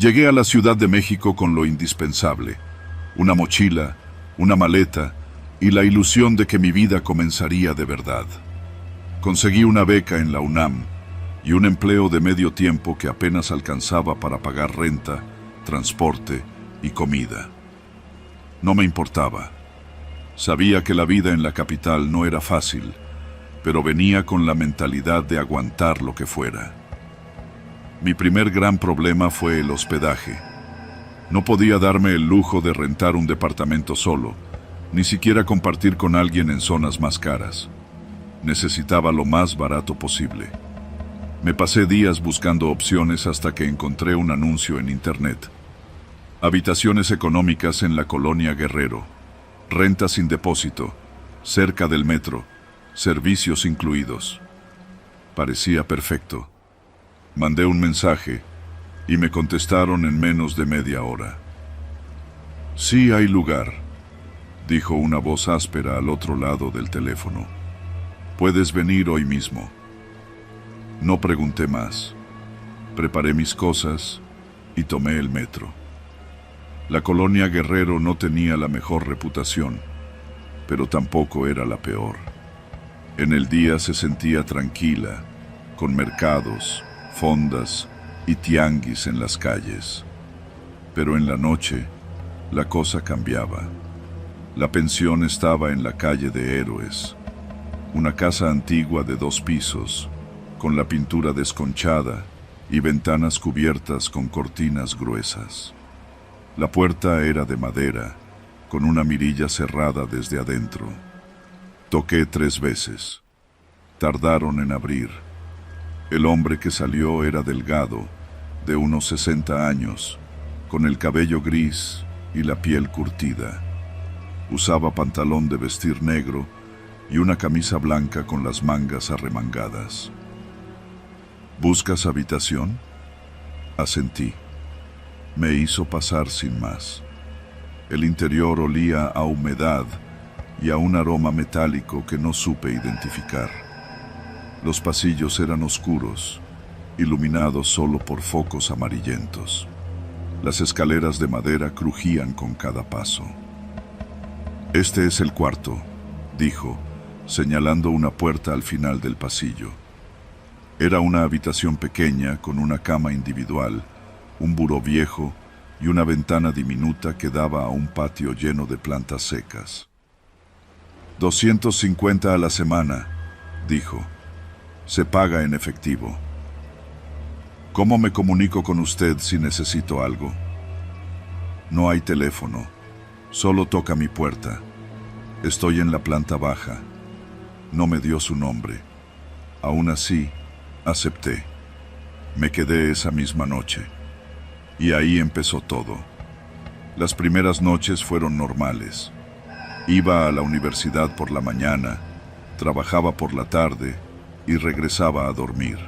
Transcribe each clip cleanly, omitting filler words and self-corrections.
Llegué a la Ciudad de México con lo indispensable: una mochila, una maleta y la ilusión de que mi vida comenzaría de verdad. Conseguí una beca en la UNAM y un empleo de medio tiempo que apenas alcanzaba para pagar renta, transporte y comida. No me importaba. Sabía que la vida en la capital no era fácil, pero venía con la mentalidad de aguantar lo que fuera. Mi primer gran problema fue el hospedaje. No podía darme el lujo de rentar un departamento solo, ni siquiera compartir con alguien en zonas más caras. Necesitaba lo más barato posible. Me pasé días buscando opciones hasta que encontré un anuncio en internet. Habitaciones económicas en la colonia Guerrero, renta sin depósito, cerca del metro, servicios incluidos. Parecía perfecto. Mandé un mensaje y me contestaron en menos de media hora. «Sí hay lugar», dijo una voz áspera al otro lado del teléfono. «Puedes venir hoy mismo». No pregunté más. Preparé mis cosas y tomé el metro. La colonia Guerrero no tenía la mejor reputación, pero tampoco era la peor. En el día se sentía tranquila, con mercados, fondas y tianguis en las calles. Pero en la noche, la cosa cambiaba. La pensión estaba en la calle de Héroes, una casa antigua de 2 pisos, con la pintura desconchada y ventanas cubiertas con cortinas gruesas. La puerta era de madera, con una mirilla cerrada desde adentro. Toqué 3 veces. Tardaron en abrir. El hombre que salió era delgado, de unos 60 años, con el cabello gris y la piel curtida. Usaba pantalón de vestir negro y una camisa blanca con las mangas arremangadas. «¿Buscas habitación?», asentí. Me hizo pasar sin más. El interior olía a humedad y a un aroma metálico que no supe identificar. Los pasillos eran oscuros, iluminados solo por focos amarillentos. Las escaleras de madera crujían con cada paso. «Este es el cuarto», dijo, señalando una puerta al final del pasillo. Era una habitación pequeña con una cama individual, un buró viejo y una ventana diminuta que daba a un patio lleno de plantas secas. «250 a la semana», dijo. «Se paga en efectivo». «¿Cómo me comunico con usted si necesito algo?» «No hay teléfono. Solo toca mi puerta. Estoy en la planta baja». No me dio su nombre. Aún así, acepté. Me quedé esa misma noche. Y ahí empezó todo. Las primeras noches fueron normales. Iba a la universidad por la mañana, trabajaba por la tarde y regresaba a dormir.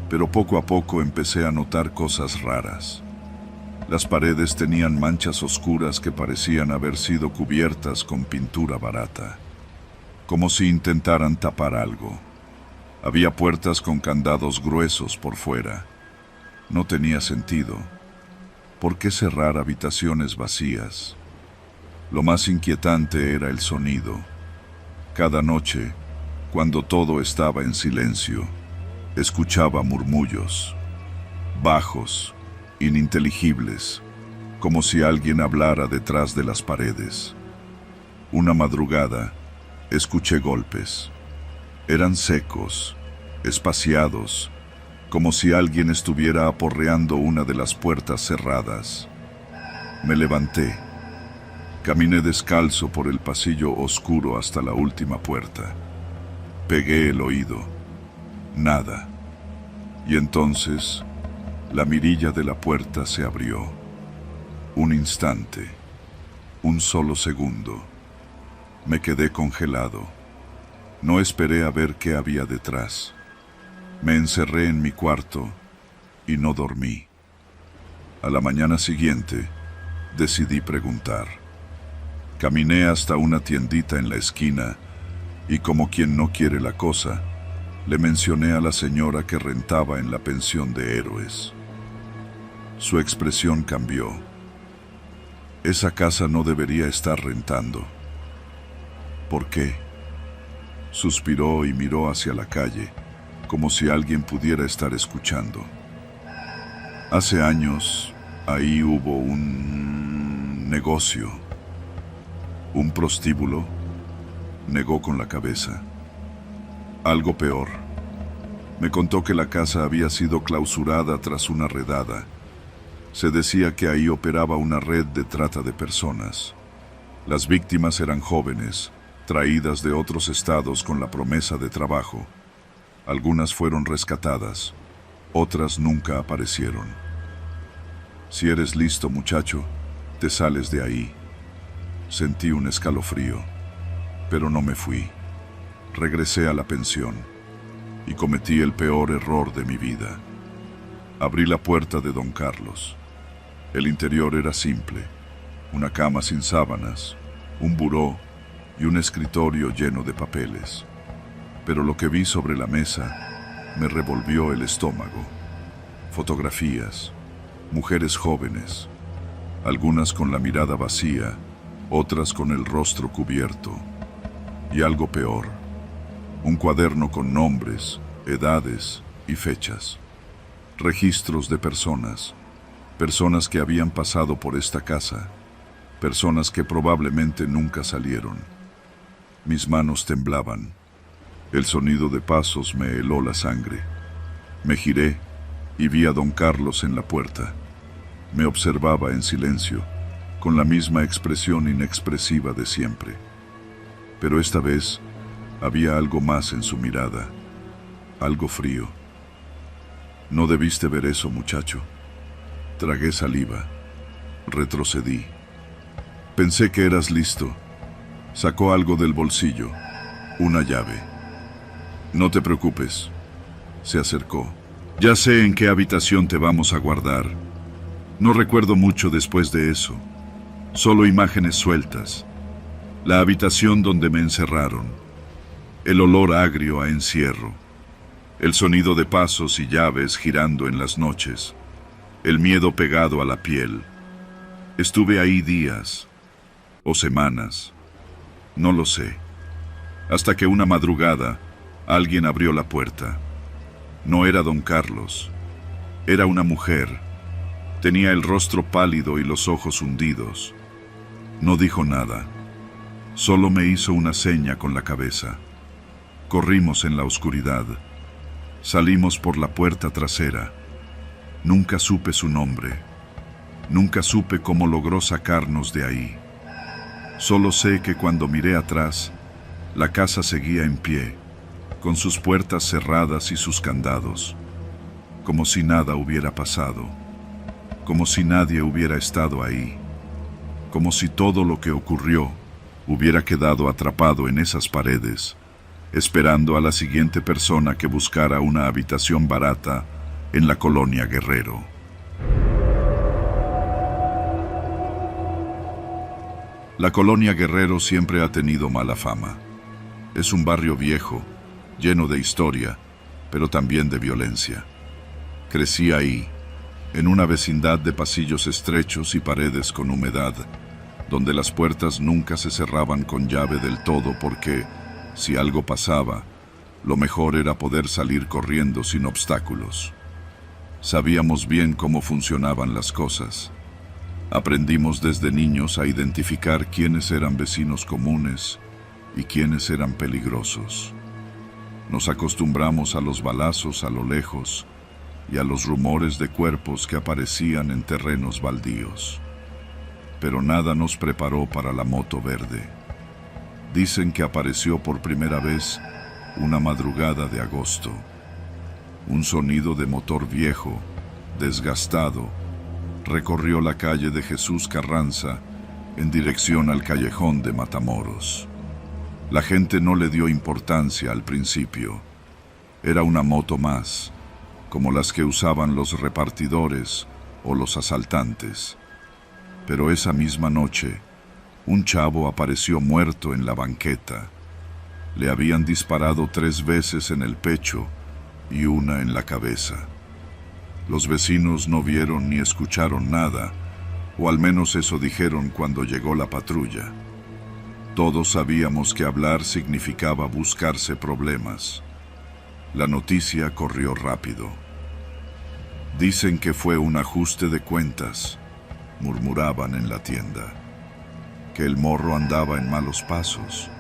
Pero poco a poco empecé a notar cosas raras. Las paredes tenían manchas oscuras que parecían haber sido cubiertas con pintura barata, como si intentaran tapar algo. Había puertas con candados gruesos por fuera. No tenía sentido. ¿Por qué cerrar habitaciones vacías? Lo más inquietante era el sonido. Cada noche, cuando todo estaba en silencio, escuchaba murmullos, bajos, ininteligibles, como si alguien hablara detrás de las paredes. Una madrugada, escuché golpes. Eran secos, espaciados, como si alguien estuviera aporreando una de las puertas cerradas. Me levanté. Caminé descalzo por el pasillo oscuro hasta la última puerta. Pegué el oído. Nada. Y entonces, la mirilla de la puerta se abrió. Un instante. Un solo segundo. Me quedé congelado. No esperé a ver qué había detrás. Me encerré en mi cuarto y no dormí. A la mañana siguiente, decidí preguntar. Caminé hasta una tiendita en la esquina y, como quien no quiere la cosa, le mencioné a la señora que rentaba en la pensión de Héroes. Su expresión cambió. Esa casa no debería estar rentando. ¿Por qué? Suspiró y miró hacia la calle, como si alguien pudiera estar escuchando. Hace años, ahí hubo un negocio. ¿Un prostíbulo? Negó con la cabeza. Algo peor. Me contó que la casa había sido clausurada tras una redada. Se decía que ahí operaba una red de trata de personas. Las víctimas eran jóvenes, traídas de otros estados con la promesa de trabajo. Algunas fueron rescatadas, otras nunca aparecieron. Si eres listo, muchacho, te sales de ahí. Sentí un escalofrío, pero no me fui. Regresé a la pensión y cometí el peor error de mi vida. Abrí la puerta de don Carlos. El interior era simple, una cama sin sábanas, un buró y un escritorio lleno de papeles. Pero lo que vi sobre la mesa me revolvió el estómago. Fotografías, mujeres jóvenes, algunas con la mirada vacía, otras con el rostro cubierto. Y algo peor, un cuaderno con nombres, edades y fechas. Registros de personas que habían pasado por esta casa, personas que probablemente nunca salieron. Mis manos temblaban. El sonido de pasos me heló la sangre. Me giré y vi a don Carlos en la puerta. Me observaba en silencio, con la misma expresión inexpresiva de siempre. Pero esta vez había algo más en su mirada, algo frío. No debiste ver eso, muchacho. Tragué saliva. Retrocedí. Pensé que eras listo. Sacó algo del bolsillo, una llave. No te preocupes. Se acercó. Ya sé en qué habitación te vamos a guardar. No recuerdo mucho después de eso. Solo imágenes sueltas. La habitación donde me encerraron. El olor agrio a encierro. El sonido de pasos y llaves girando en las noches. El miedo pegado a la piel. Estuve ahí días o semanas. No lo sé. Hasta que una madrugada alguien abrió la puerta. No era don Carlos. Era una mujer. Tenía el rostro pálido y los ojos hundidos. No dijo nada. Solo me hizo una seña con la cabeza. Corrimos en la oscuridad. Salimos por la puerta trasera. Nunca supe su nombre. Nunca supe cómo logró sacarnos de ahí. Solo sé que cuando miré atrás, la casa seguía en pie, con sus puertas cerradas y sus candados, como si nada hubiera pasado, como si nadie hubiera estado ahí, como si todo lo que ocurrió hubiera quedado atrapado en esas paredes, esperando a la siguiente persona que buscara una habitación barata en la colonia Guerrero. La colonia Guerrero siempre ha tenido mala fama. Es un barrio viejo, lleno de historia, pero también de violencia. Crecí ahí, en una vecindad de pasillos estrechos y paredes con humedad, donde las puertas nunca se cerraban con llave del todo porque, si algo pasaba, lo mejor era poder salir corriendo sin obstáculos. Sabíamos bien cómo funcionaban las cosas. Aprendimos desde niños a identificar quiénes eran vecinos comunes y quiénes eran peligrosos. Nos acostumbramos a los balazos a lo lejos y a los rumores de cuerpos que aparecían en terrenos baldíos. Pero nada nos preparó para la moto verde. Dicen que apareció por primera vez una madrugada de agosto. Un sonido de motor viejo, desgastado, recorrió la calle de Jesús Carranza en dirección al callejón de Matamoros. La gente no le dio importancia al principio. Era una moto más, como las que usaban los repartidores o los asaltantes. Pero esa misma noche, un chavo apareció muerto en la banqueta. Le habían disparado 3 veces en el pecho y una en la cabeza. Los vecinos no vieron ni escucharon nada, o al menos eso dijeron cuando llegó la patrulla. Todos sabíamos que hablar significaba buscarse problemas. La noticia corrió rápido. Dicen que fue un ajuste de cuentas, murmuraban en la tienda. Que el morro andaba en malos pasos.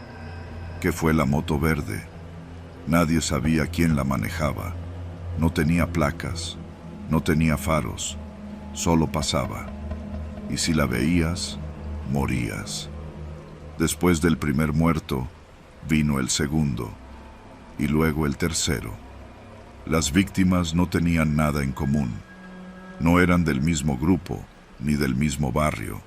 Que fue la moto verde. Nadie sabía quién la manejaba. No tenía placas, no tenía faros, solo pasaba. Y si la veías, morías. Después del primer muerto, vino el segundo, y luego el tercero. Las víctimas no tenían nada en común. No eran del mismo grupo, ni del mismo barrio.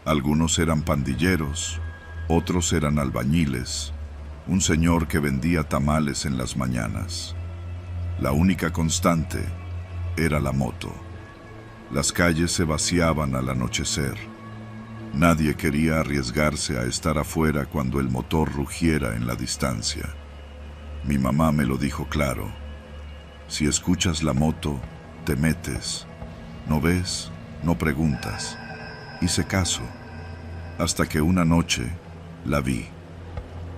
Algunos eran pandilleros, otros eran albañiles, un señor que vendía tamales en las mañanas. La única constante era la moto. Las calles se vaciaban al anochecer. Nadie quería arriesgarse a estar afuera cuando el motor rugiera en la distancia. Mi mamá me lo dijo claro. Si escuchas la moto, te metes. No ves, no preguntas. Hice caso, hasta que una noche la vi.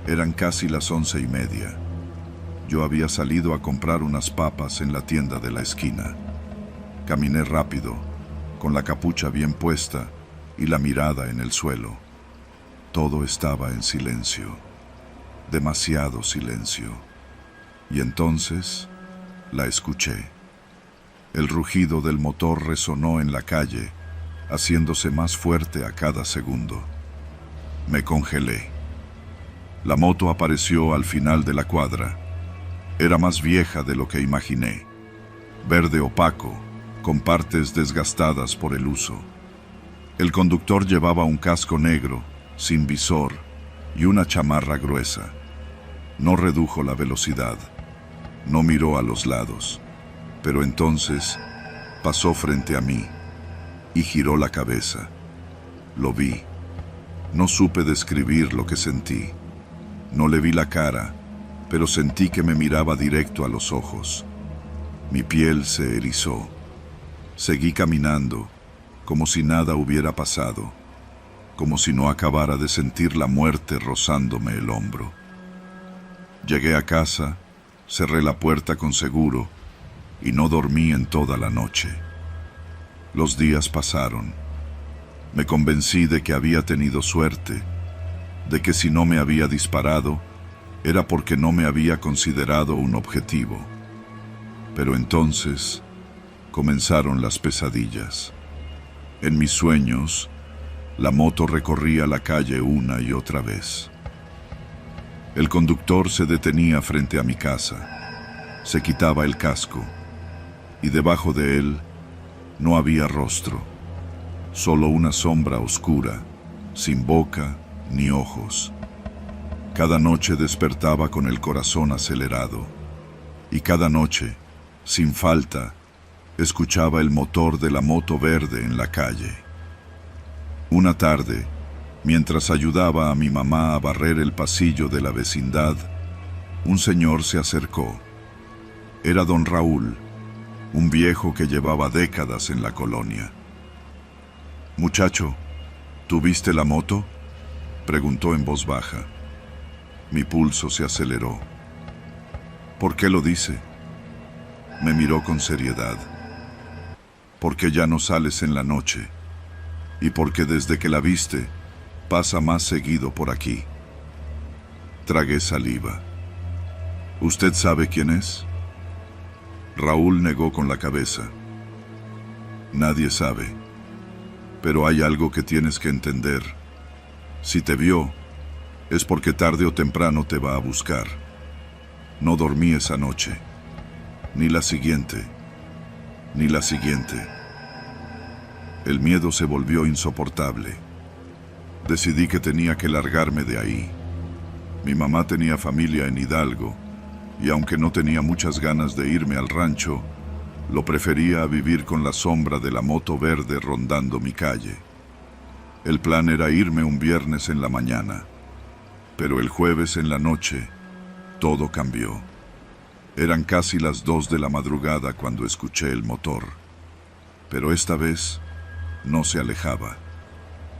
Eran casi las 11:30. Yo había salido a comprar unas papas en la tienda de la esquina. Caminé rápido, con la capucha bien puesta y la mirada en el suelo. Todo estaba en silencio, demasiado silencio. Y entonces la escuché. El rugido del motor resonó en la calle, haciéndose más fuerte a cada segundo. Me congelé. La moto apareció al final de la cuadra. Era más vieja de lo que imaginé. Verde opaco, con partes desgastadas por el uso. El conductor llevaba un casco negro, sin visor, y una chamarra gruesa. No redujo la velocidad. No miró a los lados. Pero entonces pasó frente a mí y giró la cabeza. Lo vi. No supe describir lo que sentí. No le vi la cara, pero sentí que me miraba directo a los ojos. Mi piel se erizó. Seguí caminando, como si nada hubiera pasado, como si no acabara de sentir la muerte rozándome el hombro. Llegué a casa, cerré la puerta con seguro y no dormí en toda la noche. Los días pasaron. Me convencí de que había tenido suerte, de que si no me había disparado, era porque no me había considerado un objetivo. Pero entonces comenzaron las pesadillas. En mis sueños, la moto recorría la calle una y otra vez. El conductor se detenía frente a mi casa, se quitaba el casco, y debajo de él no había rostro, solo una sombra oscura, sin boca ni ojos. Cada noche despertaba con el corazón acelerado, y cada noche, sin falta, escuchaba el motor de la moto verde en la calle. Una tarde, mientras ayudaba a mi mamá a barrer el pasillo de la vecindad, un señor se acercó. Era don Raúl, un viejo que llevaba décadas en la colonia. «Muchacho, ¿tú viste la moto?», preguntó en voz baja. Mi pulso se aceleró. «¿Por qué lo dice?». Me miró con seriedad. «Porque ya no sales en la noche, y porque desde que la viste, pasa más seguido por aquí». Tragué saliva. «¿Usted sabe quién es?». Raúl negó con la cabeza. «Nadie sabe. Pero hay algo que tienes que entender. Si te vio, es porque tarde o temprano te va a buscar. No dormí esa noche, ni la siguiente, ni la siguiente». El miedo se volvió insoportable. Decidí que tenía que largarme de ahí. Mi mamá tenía familia en Hidalgo, y aunque no tenía muchas ganas de irme al rancho, lo prefería a vivir con la sombra de la moto verde rondando mi calle. El plan era irme un viernes en la mañana, pero el jueves en la noche todo cambió. Eran casi las 2 de la madrugada cuando escuché el motor, pero esta vez no se alejaba,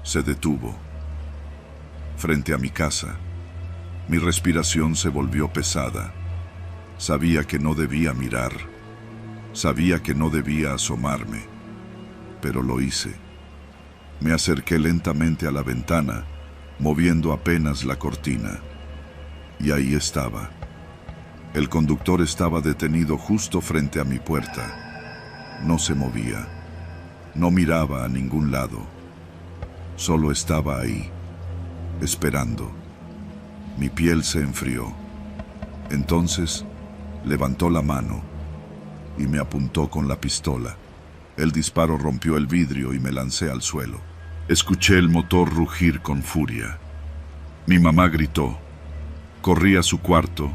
se detuvo. Frente a mi casa, mi respiración se volvió pesada. Sabía que no debía mirar, sabía que no debía asomarme, pero lo hice. Me acerqué lentamente a la ventana, moviendo apenas la cortina, y ahí estaba. El conductor estaba detenido justo frente a mi puerta. No se movía, no miraba a ningún lado, solo estaba ahí, esperando. Mi piel se enfrió. Entonces levantó la mano y me apuntó con la pistola. El disparo rompió el vidrio y me lancé al suelo. Escuché el motor rugir con furia. Mi mamá gritó. Corrí a su cuarto,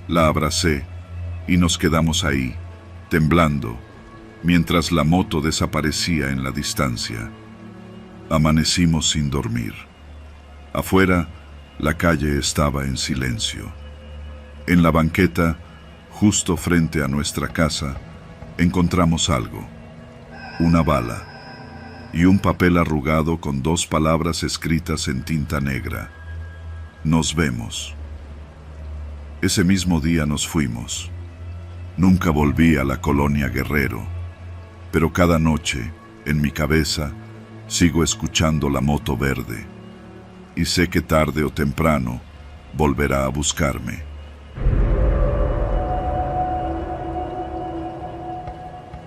la abracé y nos quedamos ahí, temblando, mientras la moto desaparecía en la distancia. Amanecimos sin dormir. Afuera, la calle estaba en silencio. En la banqueta, justo frente a nuestra casa, encontramos algo. Una bala y un papel arrugado con 2 palabras escritas en tinta negra. Nos vemos. Ese mismo día nos fuimos. Nunca volví a la colonia Guerrero, pero cada noche, en mi cabeza, sigo escuchando la moto verde, y sé que tarde o temprano volverá a buscarme.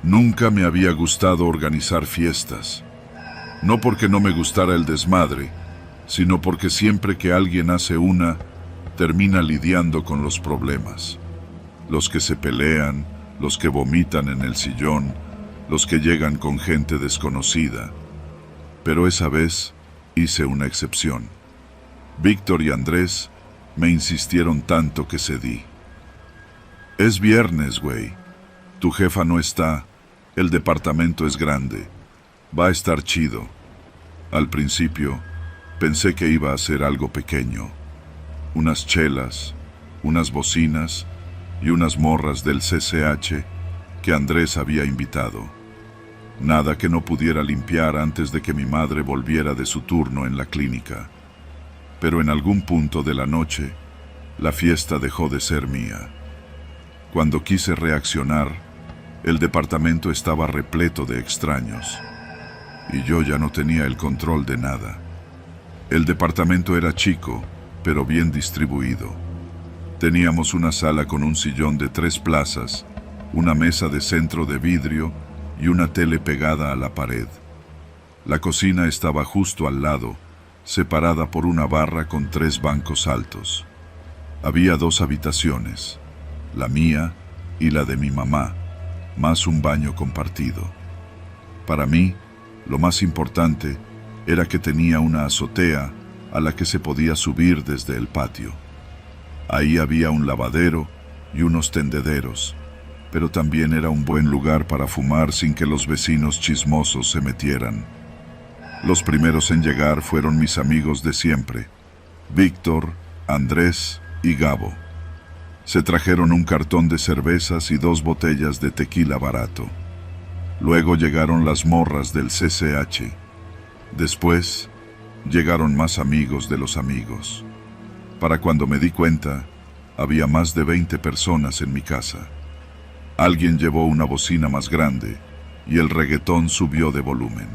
Nunca me había gustado organizar fiestas, no porque no me gustara el desmadre, sino porque siempre que alguien hace una, termina lidiando con los problemas. Los que se pelean, los que vomitan en el sillón, los que llegan con gente desconocida. Pero esa vez hice una excepción. Víctor y Andrés me insistieron tanto que cedí. Es viernes, güey. Tu jefa no está. El departamento es grande. Va a estar chido. Al principio, pensé que iba a ser algo pequeño. Unas chelas, unas bocinas y unas morras del CCH que Andrés había invitado. Nada que no pudiera limpiar antes de que mi madre volviera de su turno en la clínica. Pero en algún punto de la noche, la fiesta dejó de ser mía. Cuando quise reaccionar, el departamento estaba repleto de extraños, y yo ya no tenía el control de nada. El departamento era chico, pero bien distribuido. Teníamos una sala con un sillón de 3 plazas, una mesa de centro de vidrio y una tele pegada a la pared. La cocina estaba justo al lado, separada por una barra con 3 bancos altos. Había 2 habitaciones, la mía y la de mi mamá, más un baño compartido. Para mí, lo más importante era que tenía una azotea a la que se podía subir desde el patio. Ahí había un lavadero y unos tendederos, pero también era un buen lugar para fumar sin que los vecinos chismosos se metieran. Los primeros en llegar fueron mis amigos de siempre, Víctor, Andrés y Gabo. Se trajeron un cartón de cervezas y 2 botellas de tequila barato. Luego llegaron las morras del CCH. Después, llegaron más amigos de los amigos. Para cuando me di cuenta, había más de 20 personas en mi casa. Alguien llevó una bocina más grande y el reggaetón subió de volumen.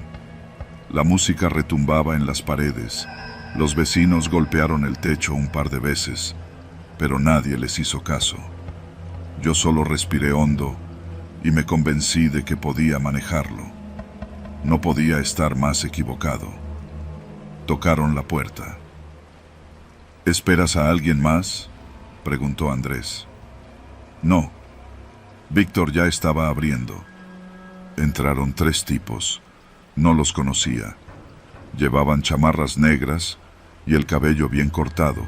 La música retumbaba en las paredes. Los vecinos golpearon el techo un par de veces, pero nadie les hizo caso. Yo solo respiré hondo y me convencí de que podía manejarlo. No podía estar más equivocado. Tocaron la puerta. ¿Esperas a alguien más?, preguntó Andrés. No. Víctor ya estaba abriendo. Entraron 3 tipos. No los conocía. Llevaban chamarras negras y el cabello bien cortado,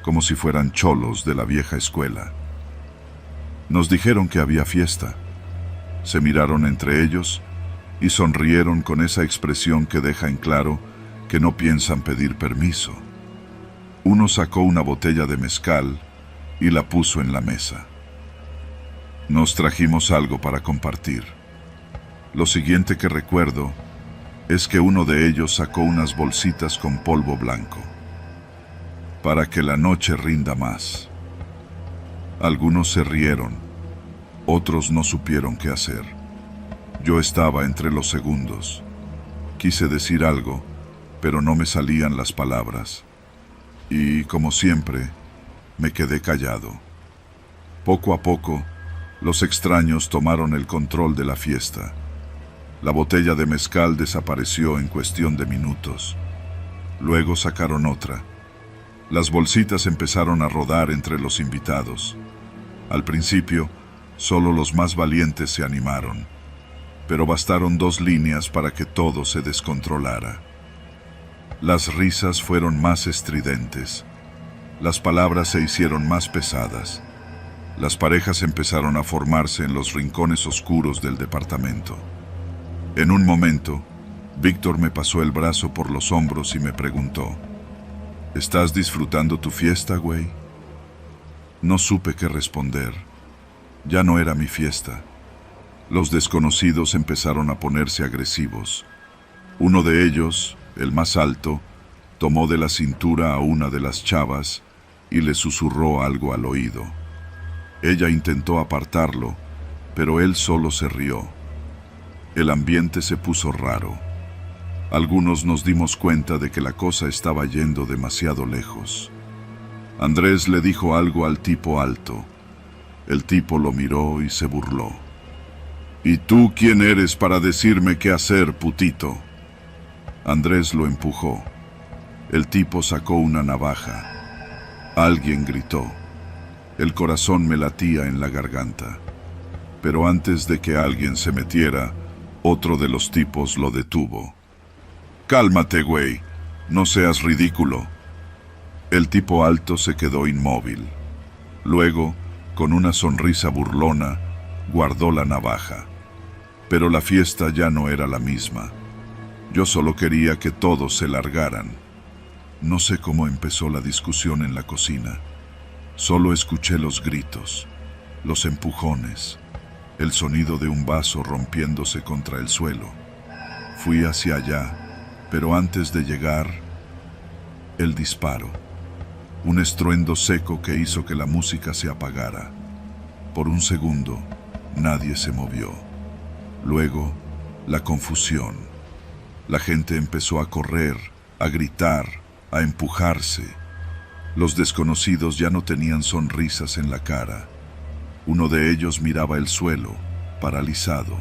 como si fueran cholos de la vieja escuela. Nos dijeron que había fiesta. Se miraron entre ellos y sonrieron con esa expresión que deja en claro que no piensan pedir permiso. Uno sacó una botella de mezcal y la puso en la mesa. Nos trajimos algo para compartir. Lo siguiente que recuerdo es que uno de ellos sacó unas bolsitas con polvo blanco, para que la noche rinda más. Algunos se rieron, otros no supieron qué hacer. Yo estaba entre los segundos. Quise decir algo, pero no me salían las palabras. Y, como siempre, me quedé callado. Poco a poco, los extraños tomaron el control de la fiesta. La botella de mezcal desapareció en cuestión de minutos. Luego sacaron otra. Las bolsitas empezaron a rodar entre los invitados. Al principio, solo los más valientes se animaron, pero bastaron 2 líneas para que todo se descontrolara. Las risas fueron más estridentes. Las palabras se hicieron más pesadas. Las parejas empezaron a formarse en los rincones oscuros del departamento. En un momento, Víctor me pasó el brazo por los hombros y me preguntó: ¿estás disfrutando tu fiesta, güey? No supe qué responder. Ya no era mi fiesta. Los desconocidos empezaron a ponerse agresivos. Uno de ellos, el más alto, tomó de la cintura a una de las chavas y le susurró algo al oído. Ella intentó apartarlo, pero él solo se rió. El ambiente se puso raro. Algunos nos dimos cuenta de que la cosa estaba yendo demasiado lejos. Andrés le dijo algo al tipo alto. El tipo lo miró y se burló. ¿Y tú quién eres para decirme qué hacer, putito? Andrés lo empujó. El tipo sacó una navaja. Alguien gritó. El corazón me latía en la garganta. Pero antes de que alguien se metiera, otro de los tipos lo detuvo. Cálmate, güey. No seas ridículo. El tipo alto se quedó inmóvil. Luego, con una sonrisa burlona, guardó la navaja. Pero la fiesta ya no era la misma. Yo solo quería que todos se largaran. No sé cómo empezó la discusión en la cocina. Solo escuché los gritos, los empujones, el sonido de un vaso rompiéndose contra el suelo. Fui hacia allá, pero antes de llegar, el disparo. Un estruendo seco que hizo que la música se apagara. Por un segundo, nadie se movió. Luego, la confusión. La gente empezó a correr, a gritar, a empujarse. Los desconocidos ya no tenían sonrisas en la cara. Uno de ellos miraba el suelo, paralizado.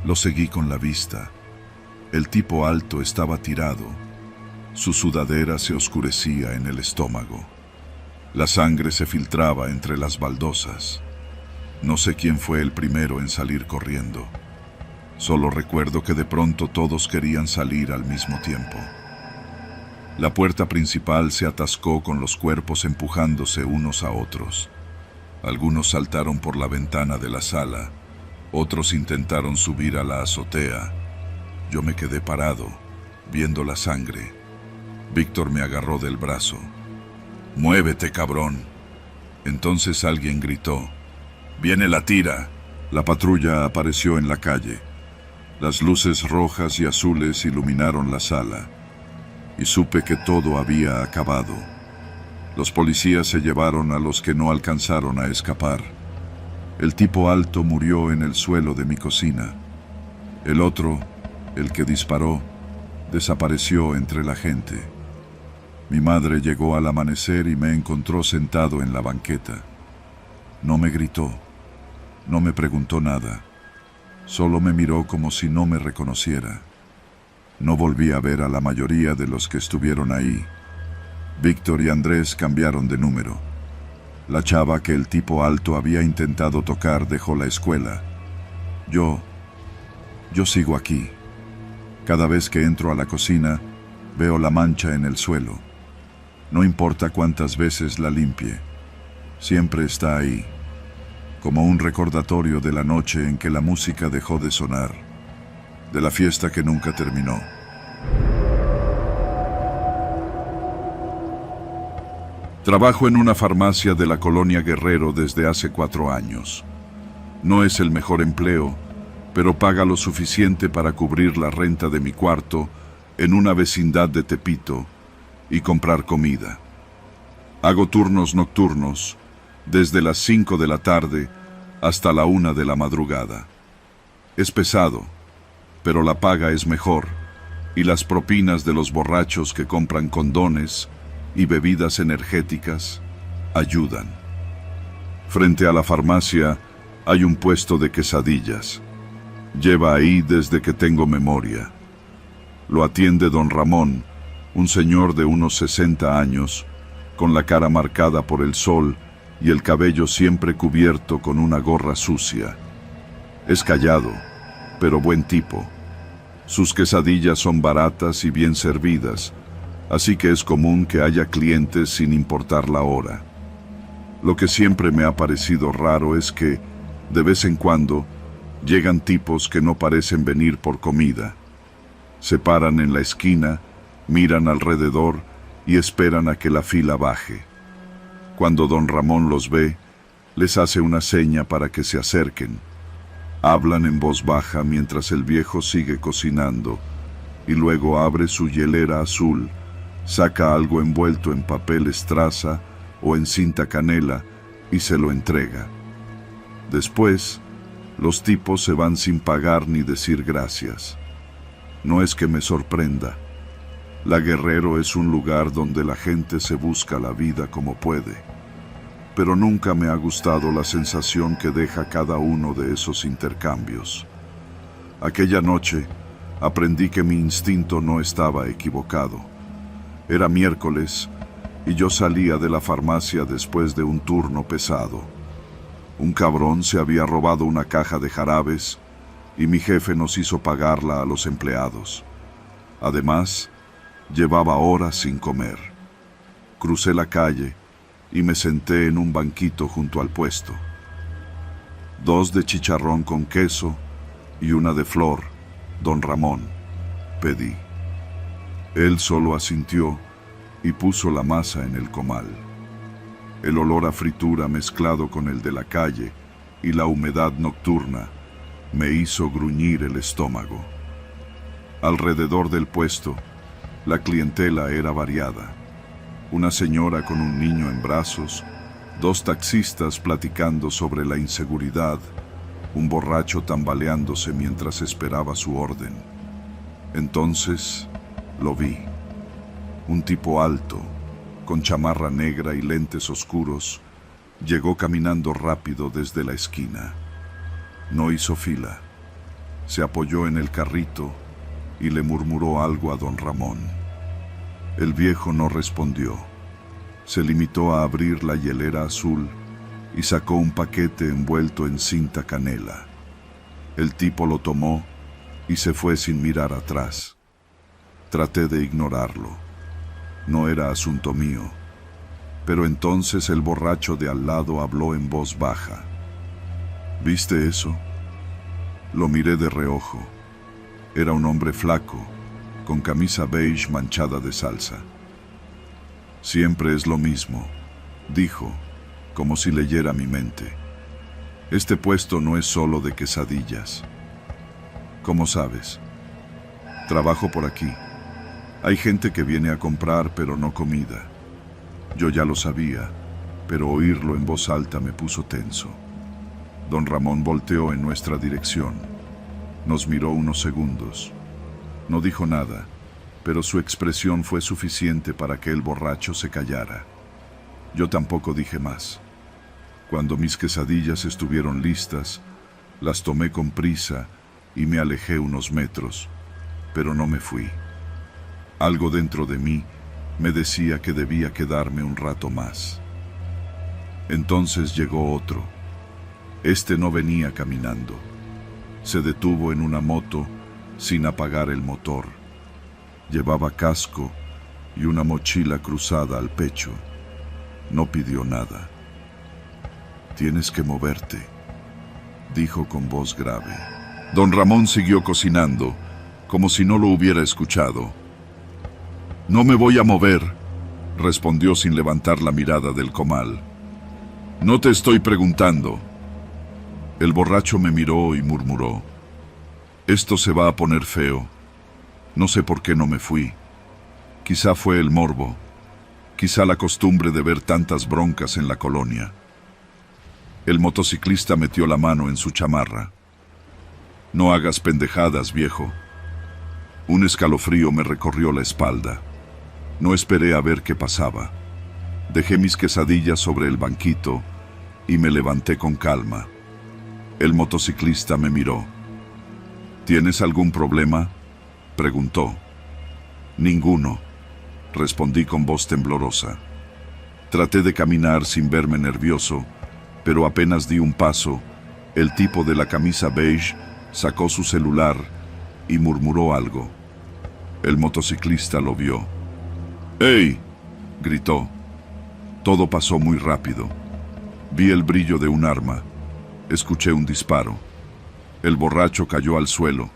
Lo seguí con la vista. El tipo alto estaba tirado. Su sudadera se oscurecía en el estómago. La sangre se filtraba entre las baldosas. No sé quién fue el primero en salir corriendo. Solo recuerdo que de pronto todos querían salir al mismo tiempo. La puerta principal se atascó con los cuerpos empujándose unos a otros. Algunos saltaron por la ventana de la sala, otros intentaron subir a la azotea. Yo me quedé parado, viendo la sangre. Víctor me agarró del brazo. «¡Muévete, cabrón!». Entonces alguien gritó: «¡Viene la tira!». La patrulla apareció en la calle. Las luces rojas y azules iluminaron la sala, y supe que todo había acabado. Los policías se llevaron a los que no alcanzaron a escapar. El tipo alto murió en el suelo de mi cocina. El otro, el que disparó, desapareció entre la gente. Mi madre llegó al amanecer y me encontró sentado en la banqueta. No me gritó, no me preguntó nada, solo me miró como si no me reconociera. No volví a ver a la mayoría de los que estuvieron ahí. Víctor y Andrés cambiaron de número. La chava que el tipo alto había intentado tocar dejó la escuela. Yo sigo aquí. Cada vez que entro a la cocina, veo la mancha en el suelo. No importa cuántas veces la limpie, siempre está ahí, como un recordatorio de la noche en que la música dejó de sonar, de la fiesta que nunca terminó. Trabajo en una farmacia de la colonia Guerrero desde hace 4 años. No es el mejor empleo, pero paga lo suficiente para cubrir la renta de mi cuarto en una vecindad de Tepito y comprar comida. Hago turnos nocturnos, desde las 5 de la tarde hasta la 1 de la madrugada. Es pesado, pero la paga es mejor, y las propinas de los borrachos que compran condones y bebidas energéticas ayudan. Frente a la farmacia hay un puesto de quesadillas. Lleva ahí desde que tengo memoria. Lo atiende don Ramón, un señor de unos 60 años, con la cara marcada por el sol y el cabello siempre cubierto con una gorra sucia. Es callado, pero buen tipo. Sus quesadillas son baratas y bien servidas, así que es común que haya clientes sin importar la hora. Lo que siempre me ha parecido raro es que, de vez en cuando, llegan tipos que no parecen venir por comida. Se paran en la esquina, miran alrededor y esperan a que la fila baje. Cuando don Ramón los ve, les hace una seña para que se acerquen. Hablan en voz baja mientras el viejo sigue cocinando y luego abre su hielera azul, saca algo envuelto en papel estraza o en cinta canela y se lo entrega. Después, los tipos se van sin pagar ni decir gracias. No es que me sorprenda. La Guerrero es un lugar donde la gente se busca la vida como puede. Pero nunca me ha gustado la sensación que deja cada uno de esos intercambios. Aquella noche aprendí que mi instinto no estaba equivocado. Era miércoles y yo salía de la farmacia después de un turno pesado. Un cabrón se había robado una caja de jarabes y mi jefe nos hizo pagarla a los empleados. Además, llevaba horas sin comer. Crucé la calle y me senté en un banquito junto al puesto. 2 de chicharrón con queso y una de flor, don Ramón, pedí. Él solo asintió y puso la masa en el comal. El olor a fritura mezclado con el de la calle y la humedad nocturna me hizo gruñir el estómago. Alrededor del puesto, la clientela era variada. Una señora con un niño en brazos, 2 taxistas platicando sobre la inseguridad, un borracho tambaleándose mientras esperaba su orden. Entonces lo vi. Un tipo alto, con chamarra negra y lentes oscuros, llegó caminando rápido desde la esquina. No hizo fila. Se apoyó en el carrito y le murmuró algo a don Ramón. El viejo no respondió. Se limitó a abrir la hielera azul y sacó un paquete envuelto en cinta canela. El tipo lo tomó y se fue sin mirar atrás. Traté de ignorarlo. No era asunto mío. Pero entonces el borracho de al lado habló en voz baja. ¿Viste eso? Lo miré de reojo. Era un hombre flaco, con camisa beige manchada de salsa. Siempre es lo mismo, dijo, como si leyera mi mente. Este puesto no es solo de quesadillas. ¿Cómo sabes? Trabajo por aquí. Hay gente que viene a comprar, pero no comida. Yo ya lo sabía, pero oírlo en voz alta me puso tenso. Don Ramón volteó en nuestra dirección. Nos miró unos segundos. No dijo nada, pero su expresión fue suficiente para que el borracho se callara. Yo tampoco dije más. Cuando mis quesadillas estuvieron listas, las tomé con prisa y me alejé unos metros, pero no me fui. Algo dentro de mí me decía que debía quedarme un rato más. Entonces llegó otro. Este no venía caminando. Se detuvo en una moto sin apagar el motor. Llevaba casco y una mochila cruzada al pecho. No pidió nada. «Tienes que moverte», dijo con voz grave. Don Ramón siguió cocinando, como si no lo hubiera escuchado. «No me voy a mover», respondió sin levantar la mirada del comal. «No te estoy preguntando». El borracho me miró y murmuró: «Esto se va a poner feo». No sé por qué no me fui. Quizá fue el morbo, quizá la costumbre de ver tantas broncas en la colonia. El motociclista metió la mano en su chamarra. «No hagas pendejadas, viejo». Un escalofrío me recorrió la espalda. No esperé a ver qué pasaba. Dejé mis quesadillas sobre el banquito y me levanté con calma. El motociclista me miró. «¿Tienes algún problema?», preguntó. «Ninguno», respondí con voz temblorosa. Traté de caminar sin verme nervioso, pero apenas di un paso, el tipo de la camisa beige sacó su celular y murmuró algo. El motociclista lo vio. «¡Ey!», gritó. Todo pasó muy rápido. Vi el brillo de un arma. Escuché un disparo. El borracho cayó al suelo.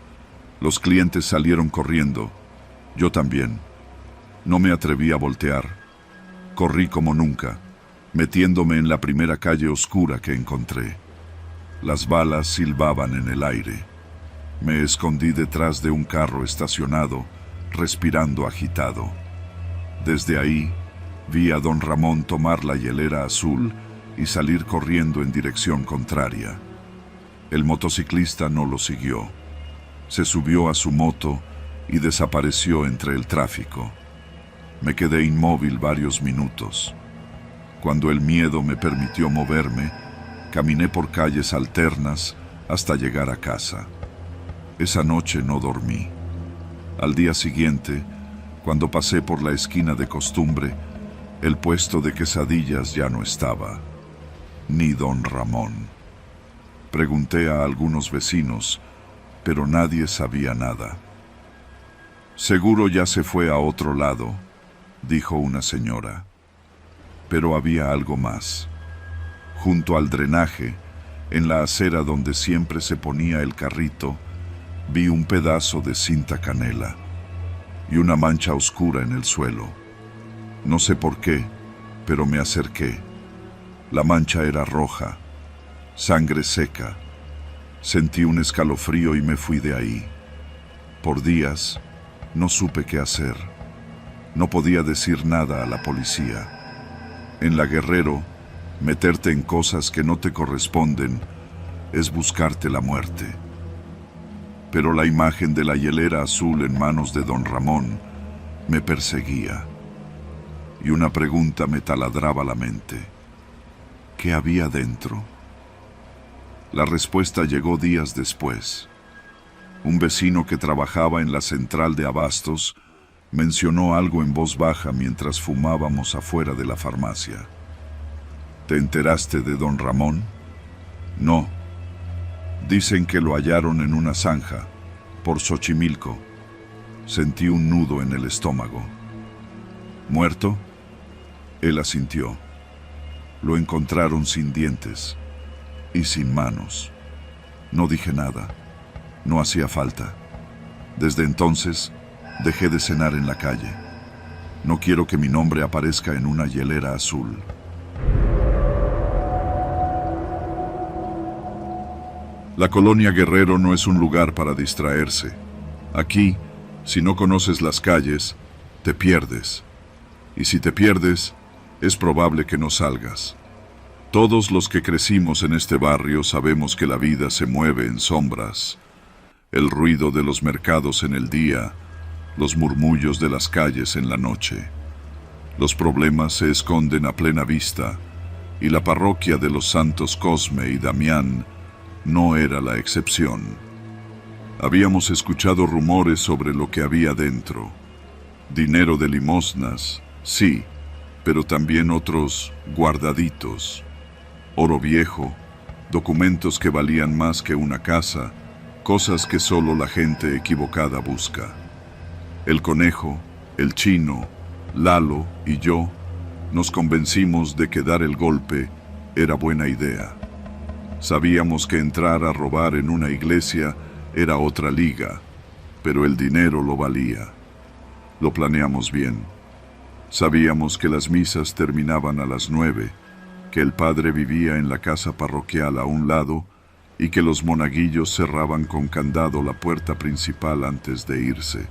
Los clientes salieron corriendo. Yo también. No me atreví a voltear. Corrí como nunca, metiéndome en la primera calle oscura que encontré. Las balas silbaban en el aire. Me escondí detrás de un carro estacionado, respirando agitado. Desde ahí, vi a don Ramón tomar la hielera azul y salir corriendo en dirección contraria. El motociclista no lo siguió. Se subió a su moto y desapareció entre el tráfico. Me quedé inmóvil varios minutos. Cuando el miedo me permitió moverme, caminé por calles alternas hasta llegar a casa. Esa noche no dormí. Al día siguiente, cuando pasé por la esquina de costumbre, el puesto de quesadillas ya no estaba, ni don Ramón. Pregunté a algunos vecinos, pero nadie sabía nada. «Seguro ya se fue a otro lado», dijo una señora. Pero había algo más. Junto al drenaje, en la acera donde siempre se ponía el carrito, vi un pedazo de cinta canela y una mancha oscura en el suelo. No sé por qué, pero me acerqué. La mancha era roja, sangre seca. Sentí un escalofrío y me fui de ahí. Por días, no supe qué hacer. No podía decir nada a la policía. En la Guerrero, meterte en cosas que no te corresponden es buscarte la muerte. Pero la imagen de la hielera azul en manos de don Ramón me perseguía. Y una pregunta me taladraba la mente. ¿Qué había dentro? La respuesta llegó días después. Un vecino que trabajaba en la central de abastos mencionó algo en voz baja mientras fumábamos afuera de la farmacia. ¿Te enteraste de don Ramón? No. Dicen que lo hallaron en una zanja, por Xochimilco. Sentí un nudo en el estómago. ¿Muerto? Él asintió. Lo encontraron sin dientes y sin manos. No dije nada. No hacía falta. Desde entonces, dejé de cenar en la calle. No quiero que mi nombre aparezca en una hielera azul. La colonia Guerrero no es un lugar para distraerse. Aquí, si no conoces las calles, te pierdes. Y si te pierdes, es probable que no salgas. Todos los que crecimos en este barrio sabemos que la vida se mueve en sombras. El ruido de los mercados en el día, los murmullos de las calles en la noche. Los problemas se esconden a plena vista, y la parroquia de los santos Cosme y Damián no era la excepción. Habíamos escuchado rumores sobre lo que había dentro. Dinero de limosnas, sí, pero también otros guardaditos. Oro viejo, documentos que valían más que una casa, cosas que solo la gente equivocada busca. El conejo, el chino, Lalo y yo nos convencimos de que dar el golpe era buena idea. Sabíamos que entrar a robar en una iglesia era otra liga, pero el dinero lo valía. Lo planeamos bien. Sabíamos que las misas terminaban a las 9, que el padre vivía en la casa parroquial a un lado y que los monaguillos cerraban con candado la puerta principal antes de irse.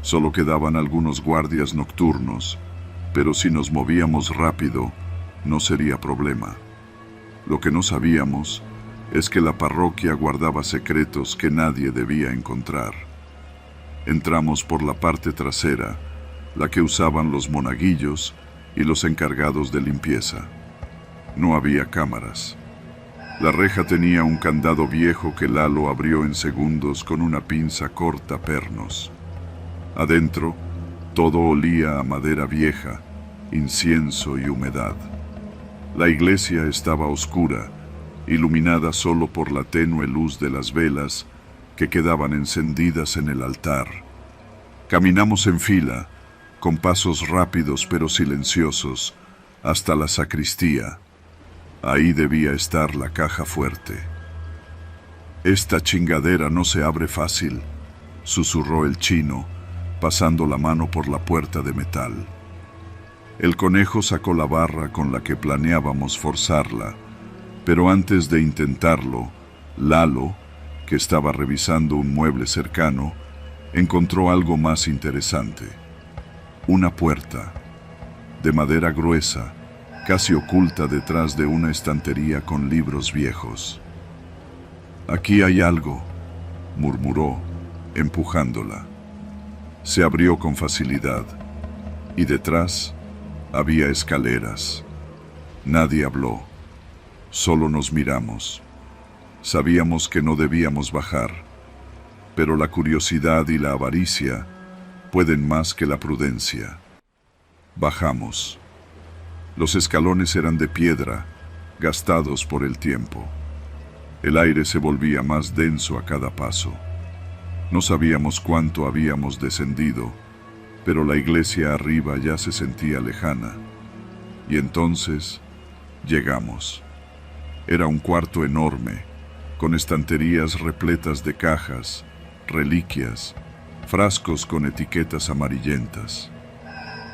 Solo quedaban algunos guardias nocturnos, pero si nos movíamos rápido, no sería problema. Lo que no sabíamos es que la parroquia guardaba secretos que nadie debía encontrar. Entramos por la parte trasera, la que usaban los monaguillos y los encargados de limpieza. No había cámaras. La reja tenía un candado viejo que Lalo abrió en segundos con una pinza corta pernos. Adentro, todo olía a madera vieja, incienso y humedad. La iglesia estaba oscura, iluminada solo por la tenue luz de las velas que quedaban encendidas en el altar. Caminamos en fila, con pasos rápidos pero silenciosos, hasta la sacristía. Ahí debía estar la caja fuerte. «Esta chingadera no se abre fácil», susurró el chino, pasando la mano por la puerta de metal. El conejo sacó la barra con la que planeábamos forzarla, pero antes de intentarlo, Lalo, que estaba revisando un mueble cercano, encontró algo más interesante. Una puerta, de madera gruesa, casi oculta detrás de una estantería con libros viejos. «Aquí hay algo», murmuró, empujándola. Se abrió con facilidad, y detrás había escaleras. Nadie habló, solo nos miramos. Sabíamos que no debíamos bajar, pero la curiosidad y la avaricia pueden más que la prudencia. Bajamos. Los escalones eran de piedra, gastados por el tiempo. El aire se volvía más denso a cada paso. No sabíamos cuánto habíamos descendido, pero la iglesia arriba ya se sentía lejana. Y entonces llegamos. Era un cuarto enorme, con estanterías repletas de cajas, reliquias, frascos con etiquetas amarillentas.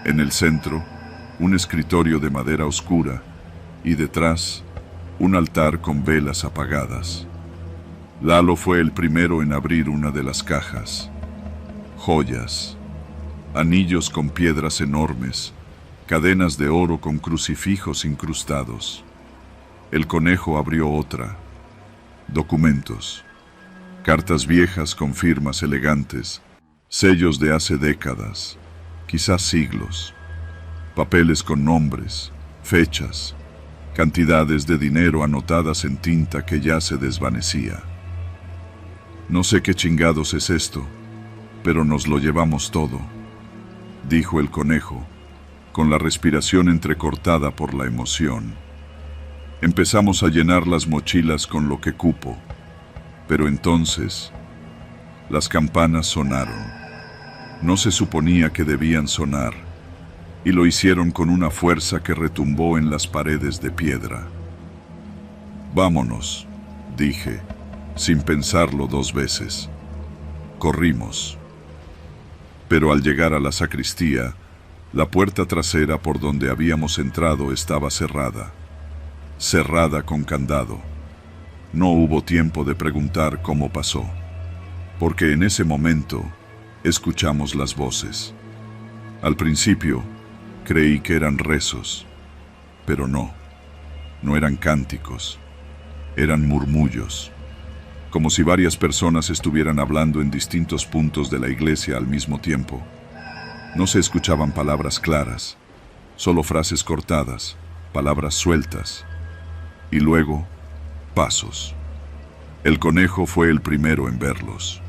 En el centro, un escritorio de madera oscura y detrás, un altar con velas apagadas. Lalo fue el primero en abrir una de las cajas. Joyas, anillos con piedras enormes, cadenas de oro con crucifijos incrustados. El conejo abrió otra. Documentos, cartas viejas con firmas elegantes, sellos de hace décadas, quizás siglos, papeles con nombres, fechas, cantidades de dinero anotadas en tinta que ya se desvanecía. «No sé qué chingados es esto, pero nos lo llevamos todo», dijo el conejo, con la respiración entrecortada por la emoción. Empezamos a llenar las mochilas con lo que cupo, pero entonces las campanas sonaron. No se suponía que debían sonar, y lo hicieron con una fuerza que retumbó en las paredes de piedra. «Vámonos», dije, sin pensarlo dos veces. Corrimos. Pero al llegar a la sacristía, la puerta trasera por donde habíamos entrado estaba cerrada. Cerrada con candado. No hubo tiempo de preguntar cómo pasó, porque en ese momento escuchamos las voces. Al principio creí que eran rezos, pero no eran cánticos, eran murmullos, como si varias personas estuvieran hablando en distintos puntos de la iglesia al mismo tiempo. No se escuchaban palabras claras, solo frases cortadas, palabras sueltas, y luego pasos. El conejo fue el primero en verlos.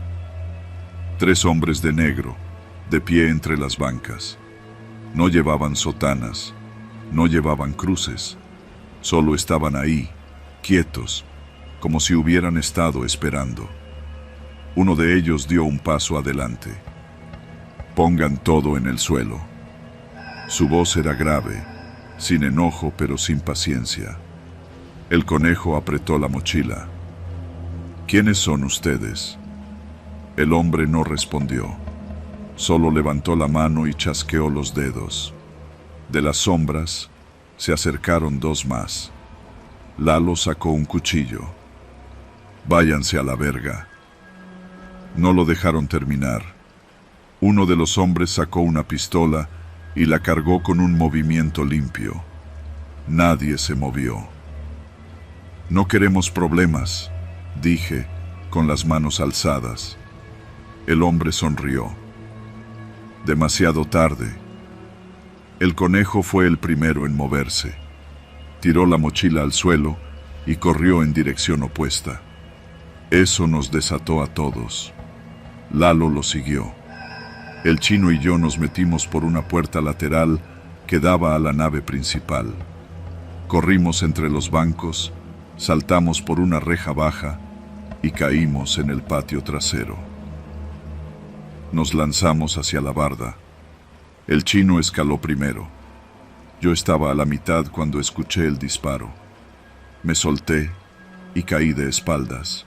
3 hombres de negro, de pie entre las bancas. No llevaban sotanas, no llevaban cruces, solo estaban ahí, quietos, como si hubieran estado esperando. Uno de ellos dio un paso adelante. «Pongan todo en el suelo». Su voz era grave, sin enojo pero sin paciencia. El conejo apretó la mochila. «¿Quiénes son ustedes?». El hombre no respondió. Solo levantó la mano y chasqueó los dedos. De las sombras se acercaron 2 más. Lalo sacó un cuchillo. Váyanse a la verga. No lo dejaron terminar. Uno de los hombres sacó una pistola y la cargó con un movimiento limpio. Nadie se movió. No queremos problemas, dije, con las manos alzadas. El hombre sonrió. Demasiado tarde. El conejo fue el primero en moverse. Tiró la mochila al suelo y corrió en dirección opuesta. Eso nos desató a todos. Lalo lo siguió. El chino y yo nos metimos por una puerta lateral que daba a la nave principal. Corrimos entre los bancos, saltamos por una reja baja y caímos en el patio trasero. Nos lanzamos hacia la barda. El chino escaló primero. Yo estaba a la mitad cuando escuché el disparo. Me solté y caí de espaldas.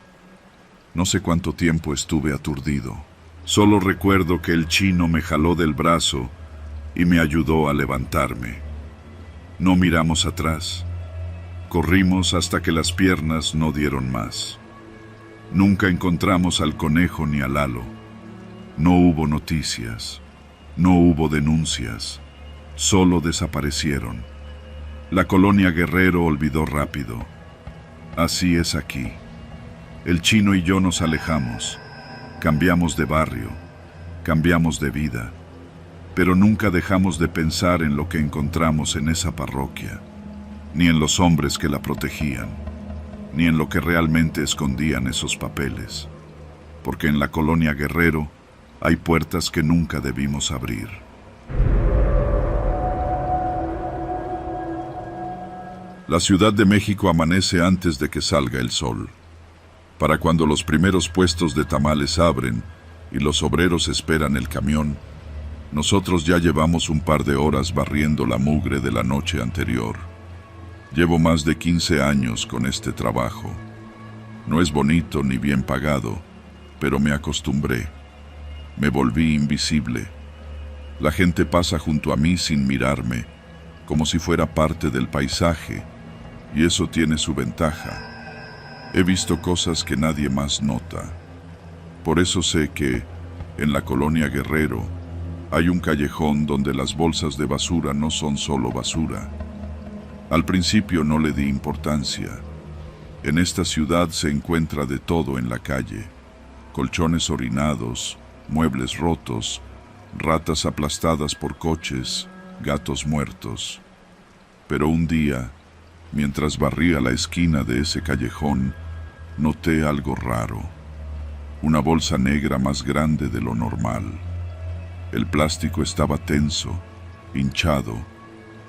No sé cuánto tiempo estuve aturdido. Solo recuerdo que el chino me jaló del brazo y me ayudó a levantarme. No miramos atrás. Corrimos hasta que las piernas no dieron más. Nunca encontramos al conejo ni a Lalo. No hubo noticias. No hubo denuncias. Solo desaparecieron. La colonia Guerrero olvidó rápido. Así es aquí. El chino y yo nos alejamos. Cambiamos de barrio. Cambiamos de vida. Pero nunca dejamos de pensar en lo que encontramos en esa parroquia, ni en los hombres que la protegían, ni en lo que realmente escondían esos papeles. Porque en la colonia Guerrero hay puertas que nunca debimos abrir. La Ciudad de México amanece antes de que salga el sol. Para cuando los primeros puestos de tamales abren y los obreros esperan el camión, nosotros ya llevamos un par de horas barriendo la mugre de la noche anterior. Llevo más de 15 años con este trabajo. No es bonito ni bien pagado, pero me acostumbré. Me volví invisible. La gente pasa junto a mí sin mirarme, como si fuera parte del paisaje, y eso tiene su ventaja. He visto cosas que nadie más nota. Por eso sé que, en la colonia Guerrero, hay un callejón donde las bolsas de basura no son solo basura. Al principio no le di importancia. En esta ciudad se encuentra de todo en la calle: colchones orinados, muebles rotos, ratas aplastadas por coches, gatos muertos. Pero un día, mientras barría la esquina de ese callejón, noté algo raro. Una bolsa negra más grande de lo normal. El plástico estaba tenso, hinchado,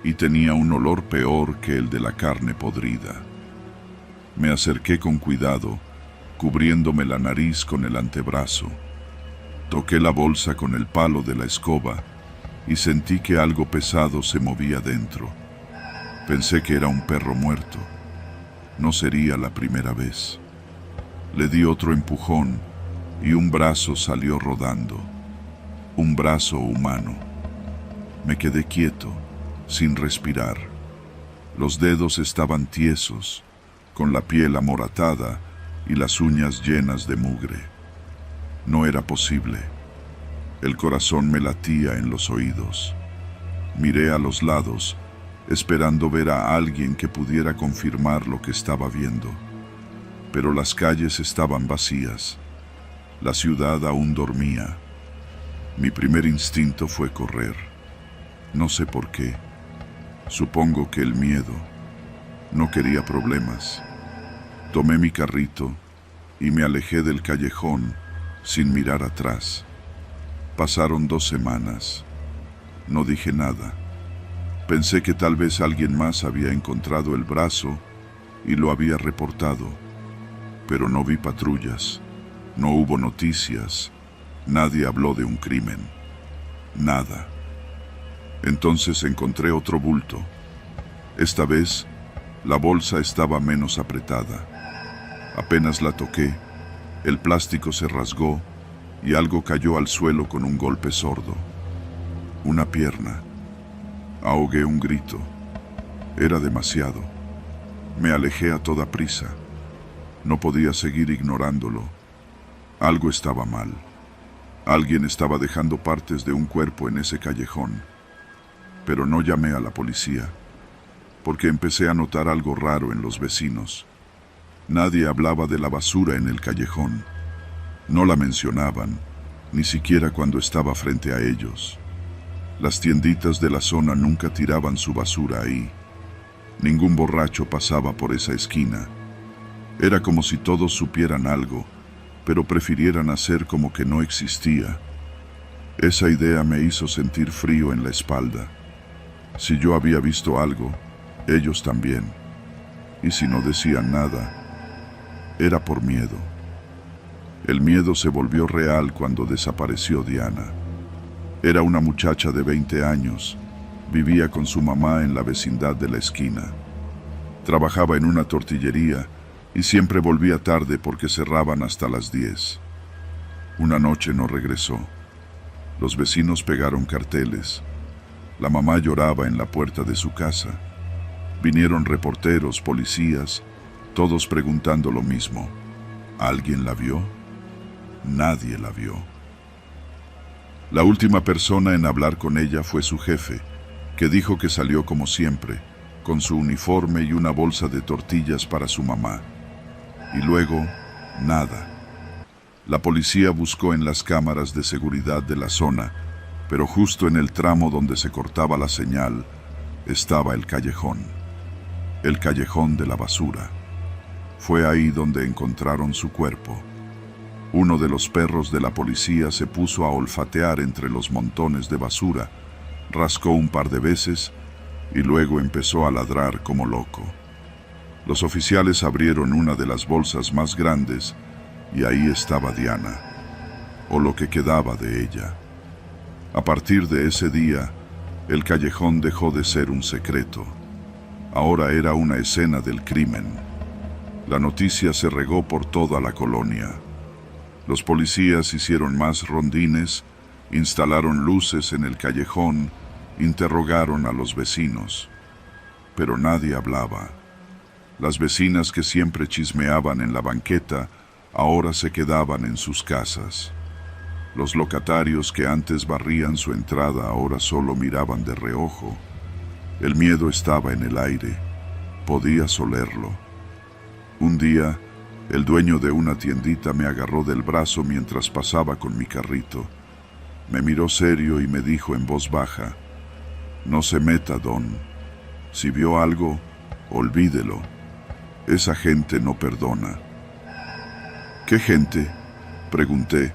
y tenía un olor peor que el de la carne podrida. Me acerqué con cuidado, cubriéndome la nariz con el antebrazo. Toqué la bolsa con el palo de la escoba y sentí que algo pesado se movía dentro. Pensé que era un perro muerto. No sería la primera vez. Le di otro empujón y un brazo salió rodando. Un brazo humano. Me quedé quieto, sin respirar. Los dedos estaban tiesos, con la piel amoratada y las uñas llenas de mugre. No era posible. El corazón me latía en los oídos. Miré a los lados, esperando ver a alguien que pudiera confirmar lo que estaba viendo. Pero las calles estaban vacías. La ciudad aún dormía. Mi primer instinto fue correr. No sé por qué. Supongo que el miedo. No quería problemas. Tomé mi carrito y me alejé del callejón sin mirar atrás. Pasaron 2 semanas. No dije nada. Pensé que tal vez alguien más había encontrado el brazo y lo había reportado. Pero no vi patrullas. No hubo noticias. Nadie habló de un crimen. Nada. Entonces encontré otro bulto. Esta vez, la bolsa estaba menos apretada. Apenas la toqué, el plástico se rasgó y algo cayó al suelo con un golpe sordo. Una pierna. Ahogué un grito. Era demasiado. Me alejé a toda prisa. No podía seguir ignorándolo. Algo estaba mal. Alguien estaba dejando partes de un cuerpo en ese callejón. Pero no llamé a la policía, porque empecé a notar algo raro en los vecinos. Nadie hablaba de la basura en el callejón. No la mencionaban, ni siquiera cuando estaba frente a ellos. Las tienditas de la zona nunca tiraban su basura ahí. Ningún borracho pasaba por esa esquina. Era como si todos supieran algo, pero prefirieran hacer como que no existía. Esa idea me hizo sentir frío en la espalda. Si yo había visto algo, ellos también. Y si no decían nada, era por miedo. El miedo se volvió real cuando desapareció Diana. Era una muchacha de 20 años. Vivía con su mamá en la vecindad de la esquina. Trabajaba en una tortillería y siempre volvía tarde porque cerraban hasta las 10. Una noche no regresó. Los vecinos pegaron carteles. La mamá lloraba en la puerta de su casa. Vinieron reporteros, policías, todos preguntando lo mismo. ¿Alguien la vio? Nadie la vio. La última persona en hablar con ella fue su jefe, que dijo que salió como siempre, con su uniforme y una bolsa de tortillas para su mamá. Y luego, nada. La policía buscó en las cámaras de seguridad de la zona, pero justo en el tramo donde se cortaba la señal, estaba el callejón de la basura. Fue ahí donde encontraron su cuerpo. Uno de los perros de la policía se puso a olfatear entre los montones de basura, rascó un par de veces y luego empezó a ladrar como loco. Los oficiales abrieron una de las bolsas más grandes y ahí estaba Diana, o lo que quedaba de ella. A partir de ese día, el callejón dejó de ser un secreto. Ahora era una escena del crimen. La noticia se regó por toda la colonia. Los policías hicieron más rondines, instalaron luces en el callejón, interrogaron a los vecinos. Pero nadie hablaba. Las vecinas que siempre chismeaban en la banqueta, ahora se quedaban en sus casas. Los locatarios que antes barrían su entrada ahora solo miraban de reojo. El miedo estaba en el aire. Podías olerlo. Un día, el dueño de una tiendita me agarró del brazo mientras pasaba con mi carrito. Me miró serio y me dijo en voz baja: «No se meta, don. Si vio algo, olvídelo. Esa gente no perdona». «¿Qué gente?», pregunté,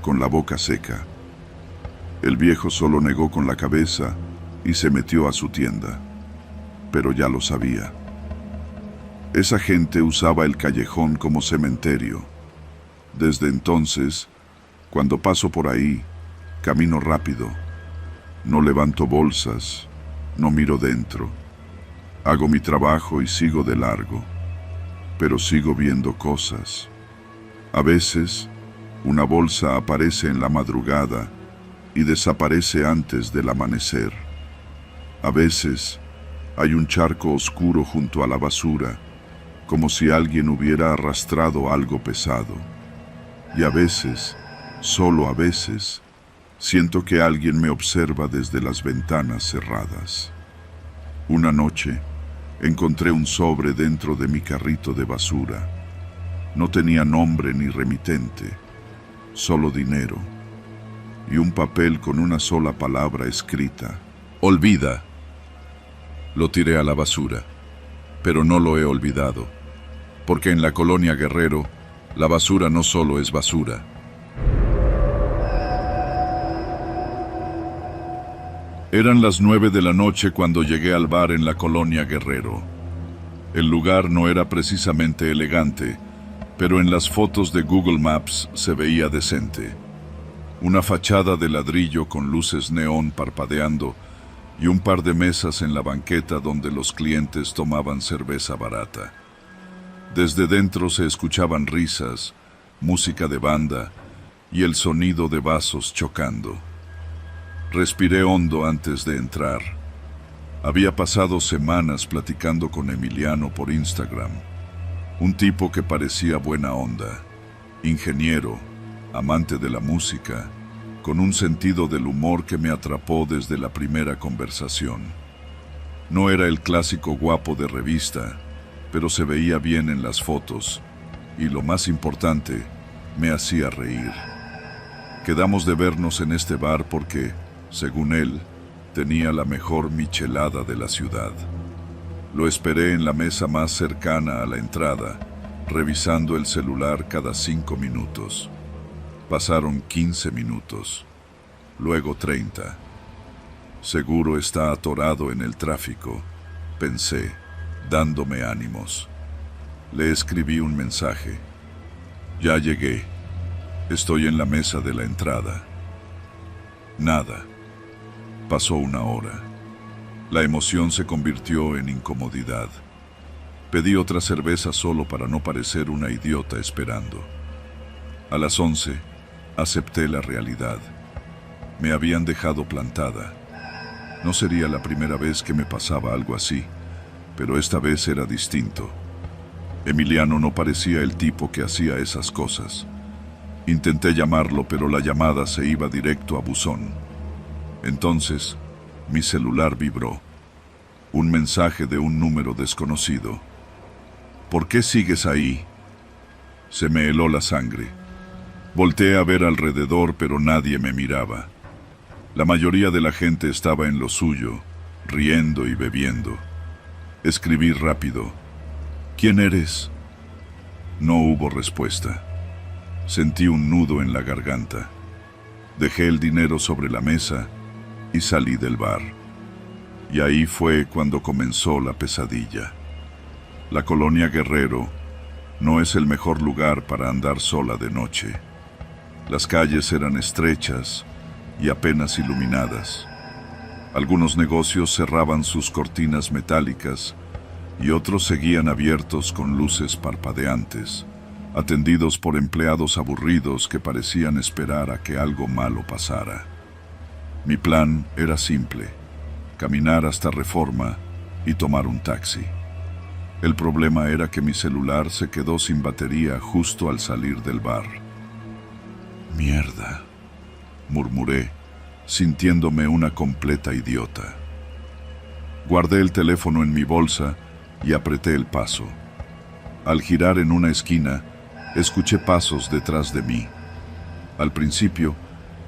con la boca seca. El viejo solo negó con la cabeza y se metió a su tienda. Pero ya lo sabía. Esa gente usaba el callejón como cementerio. Desde entonces, cuando paso por ahí, camino rápido. No levanto bolsas, no miro dentro. Hago mi trabajo y sigo de largo. Pero sigo viendo cosas. A veces, una bolsa aparece en la madrugada y desaparece antes del amanecer. A veces, hay un charco oscuro junto a la basura, como si alguien hubiera arrastrado algo pesado. Y a veces, solo a veces, siento que alguien me observa desde las ventanas cerradas. Una noche, encontré un sobre dentro de mi carrito de basura. No tenía nombre ni remitente, solo dinero y un papel con una sola palabra escrita: «Olvida». Lo tiré a la basura, pero no lo he olvidado, porque en la colonia Guerrero, la basura no solo es basura. Eran las 9 de la noche cuando llegué al bar en la colonia Guerrero. El lugar no era precisamente elegante, pero en las fotos de Google Maps se veía decente. Una fachada de ladrillo con luces neón parpadeando y un par de mesas en la banqueta donde los clientes tomaban cerveza barata. Desde dentro se escuchaban risas, música de banda y el sonido de vasos chocando. Respiré hondo antes de entrar. Había pasado semanas platicando con Emiliano por Instagram. Un tipo que parecía buena onda, ingeniero, amante de la música, con un sentido del humor que me atrapó desde la primera conversación. No era el clásico guapo de revista, pero se veía bien en las fotos, y lo más importante, me hacía reír. Quedamos de vernos en este bar porque, según él, tenía la mejor michelada de la ciudad. Lo esperé en la mesa más cercana a la entrada, revisando el celular cada 5 minutos. Pasaron 15 minutos, luego 30. Seguro está atorado en el tráfico, pensé, dándome ánimos. Le escribí un mensaje. Ya llegué. Estoy en la mesa de la entrada. Nada. Pasó una hora. La emoción se convirtió en incomodidad. Pedí otra cerveza solo para no parecer una idiota esperando. A las 11, acepté la realidad. Me habían dejado plantada. No sería la primera vez que me pasaba algo así, pero esta vez era distinto. Emiliano no parecía el tipo que hacía esas cosas. Intenté llamarlo, pero la llamada se iba directo a buzón. Entonces, mi celular vibró. Un mensaje de un número desconocido. ¿Por qué sigues ahí? Se me heló la sangre. Volteé a ver alrededor, pero nadie me miraba. La mayoría de la gente estaba en lo suyo, riendo y bebiendo. Escribí rápido. ¿Quién eres? No hubo respuesta. Sentí un nudo en la garganta. Dejé el dinero sobre la mesa y salí del bar. Y ahí fue cuando comenzó la pesadilla. La colonia Guerrero no es el mejor lugar para andar sola de noche. Las calles eran estrechas y apenas iluminadas. Algunos negocios cerraban sus cortinas metálicas y otros seguían abiertos con luces parpadeantes, atendidos por empleados aburridos que parecían esperar a que algo malo pasara. Mi plan era simple: caminar hasta Reforma y tomar un taxi. El problema era que mi celular se quedó sin batería justo al salir del bar. «Mierda», murmuré, sintiéndome una completa idiota. Guardé el teléfono en mi bolsa y apreté el paso. Al girar en una esquina, escuché pasos detrás de mí. Al principio,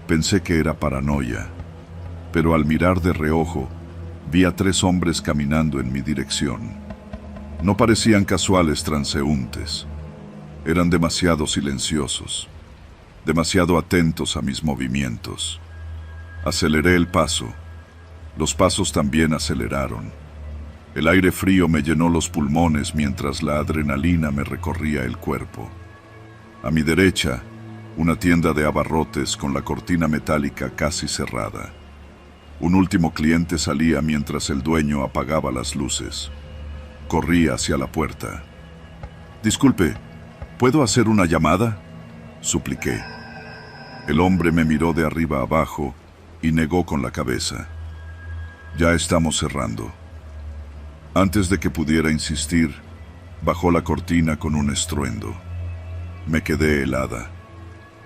pensé que era paranoia, pero al mirar de reojo, vi a 3 hombres caminando en mi dirección. No parecían casuales transeúntes. Eran demasiado silenciosos, demasiado atentos a mis movimientos. Aceleré el paso. Los pasos también aceleraron. El aire frío me llenó los pulmones mientras la adrenalina me recorría el cuerpo. A mi derecha, una tienda de abarrotes con la cortina metálica casi cerrada. Un último cliente salía mientras el dueño apagaba las luces. Corrí hacia la puerta. «Disculpe, ¿puedo hacer una llamada?», supliqué. El hombre me miró de arriba abajo y negó con la cabeza. «Ya estamos cerrando». Antes de que pudiera insistir, bajó la cortina con un estruendo. Me quedé helada.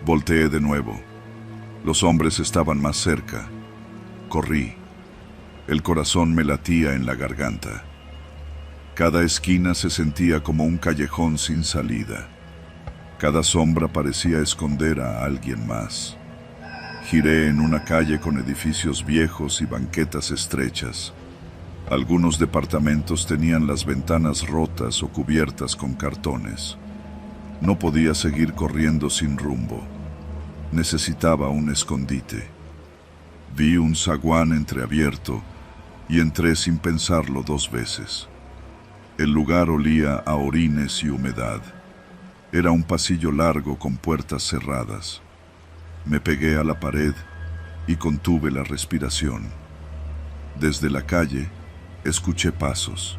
Volteé de nuevo. Los hombres estaban más cerca. Corrí. El corazón me latía en la garganta. Cada esquina se sentía como un callejón sin salida. Cada sombra parecía esconder a alguien más. Giré en una calle con edificios viejos y banquetas estrechas. Algunos departamentos tenían las ventanas rotas o cubiertas con cartones. No podía seguir corriendo sin rumbo. Necesitaba un escondite. Vi un zaguán entreabierto y entré sin pensarlo 2 veces. El lugar olía a orines y humedad. Era un pasillo largo con puertas cerradas. Me pegué a la pared y contuve la respiración. Desde la calle, escuché pasos.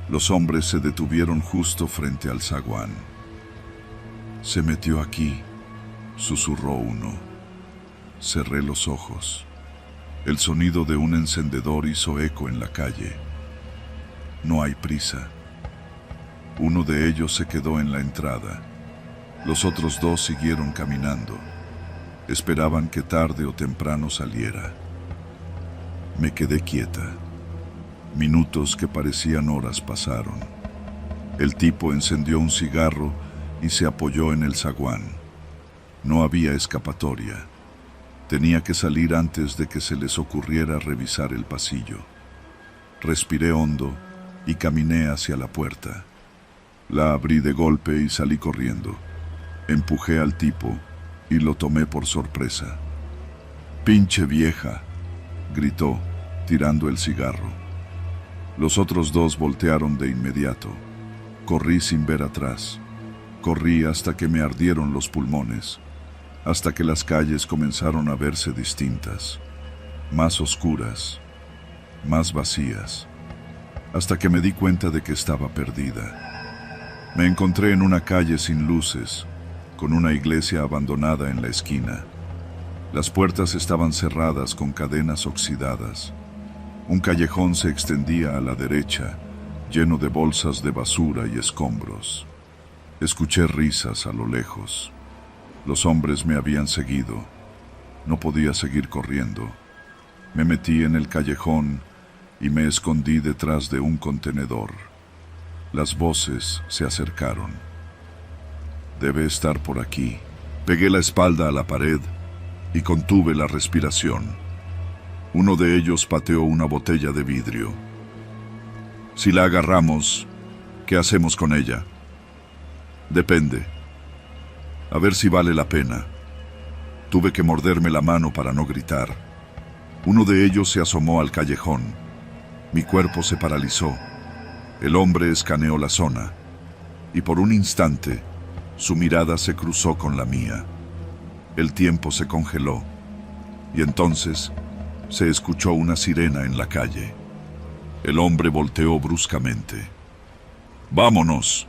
Los hombres se detuvieron justo frente al zaguán. «Se metió aquí», susurró uno. Cerré los ojos. El sonido de un encendedor hizo eco en la calle. «No hay prisa». Uno de ellos se quedó en la entrada. Los otros dos siguieron caminando. Esperaban que tarde o temprano saliera. Me quedé quieta. Minutos que parecían horas pasaron. El tipo encendió un cigarro y se apoyó en el zaguán. No había escapatoria. Tenía que salir antes de que se les ocurriera revisar el pasillo. Respiré hondo y caminé hacia la puerta. La abrí de golpe y salí corriendo. Empujé al tipo y lo tomé por sorpresa. «¡Pinche vieja!», gritó, tirando el cigarro. Los otros dos voltearon de inmediato. Corrí sin ver atrás. Corrí hasta que me ardieron los pulmones, hasta que las calles comenzaron a verse distintas, más oscuras, más vacías, hasta que me di cuenta de que estaba perdida. Me encontré en una calle sin luces, con una iglesia abandonada en la esquina. Las puertas estaban cerradas con cadenas oxidadas. Un callejón se extendía a la derecha, lleno de bolsas de basura y escombros. Escuché risas a lo lejos. Los hombres me habían seguido. No podía seguir corriendo. Me metí en el callejón y me escondí detrás de un contenedor. Las voces se acercaron. «Debe estar por aquí». Pegué la espalda a la pared y contuve la respiración. Uno de ellos pateó una botella de vidrio. «Si la agarramos, ¿qué hacemos con ella?». «Depende. A ver si vale la pena». Tuve que morderme la mano para no gritar. Uno de ellos se asomó al callejón. Mi cuerpo se paralizó. El hombre escaneó la zona y por un instante su mirada se cruzó con la mía. El tiempo se congeló y entonces se escuchó una sirena en la calle. El hombre volteó bruscamente. «¡Vámonos!»,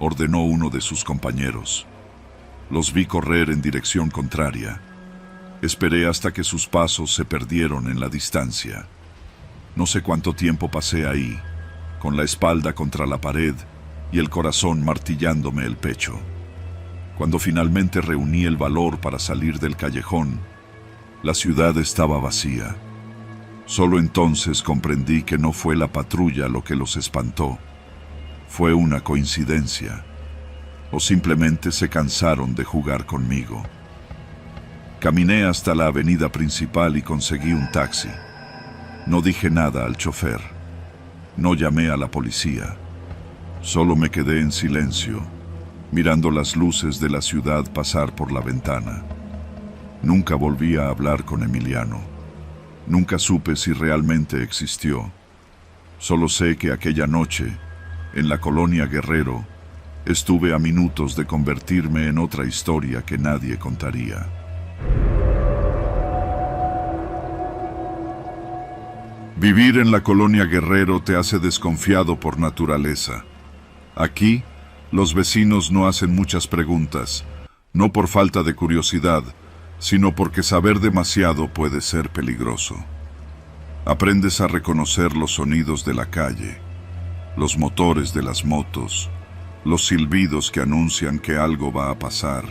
ordenó uno de sus compañeros. Los vi correr en dirección contraria. Esperé hasta que sus pasos se perdieron en la distancia. No sé cuánto tiempo pasé ahí, con la espalda contra la pared y el corazón martillándome el pecho. Cuando finalmente reuní el valor para salir del callejón, la ciudad estaba vacía. Solo entonces comprendí que no fue la patrulla lo que los espantó. Fue una coincidencia. O simplemente se cansaron de jugar conmigo. Caminé hasta la avenida principal y conseguí un taxi. No dije nada al chofer. No llamé a la policía. Solo me quedé en silencio, mirando las luces de la ciudad pasar por la ventana. Nunca volví a hablar con Emiliano. Nunca supe si realmente existió. Solo sé que aquella noche, en la colonia Guerrero, estuve a minutos de convertirme en otra historia que nadie contaría. Vivir en la colonia Guerrero te hace desconfiado por naturaleza. Aquí, los vecinos no hacen muchas preguntas, no por falta de curiosidad, sino porque saber demasiado puede ser peligroso. Aprendes a reconocer los sonidos de la calle, los motores de las motos, los silbidos que anuncian que algo va a pasar,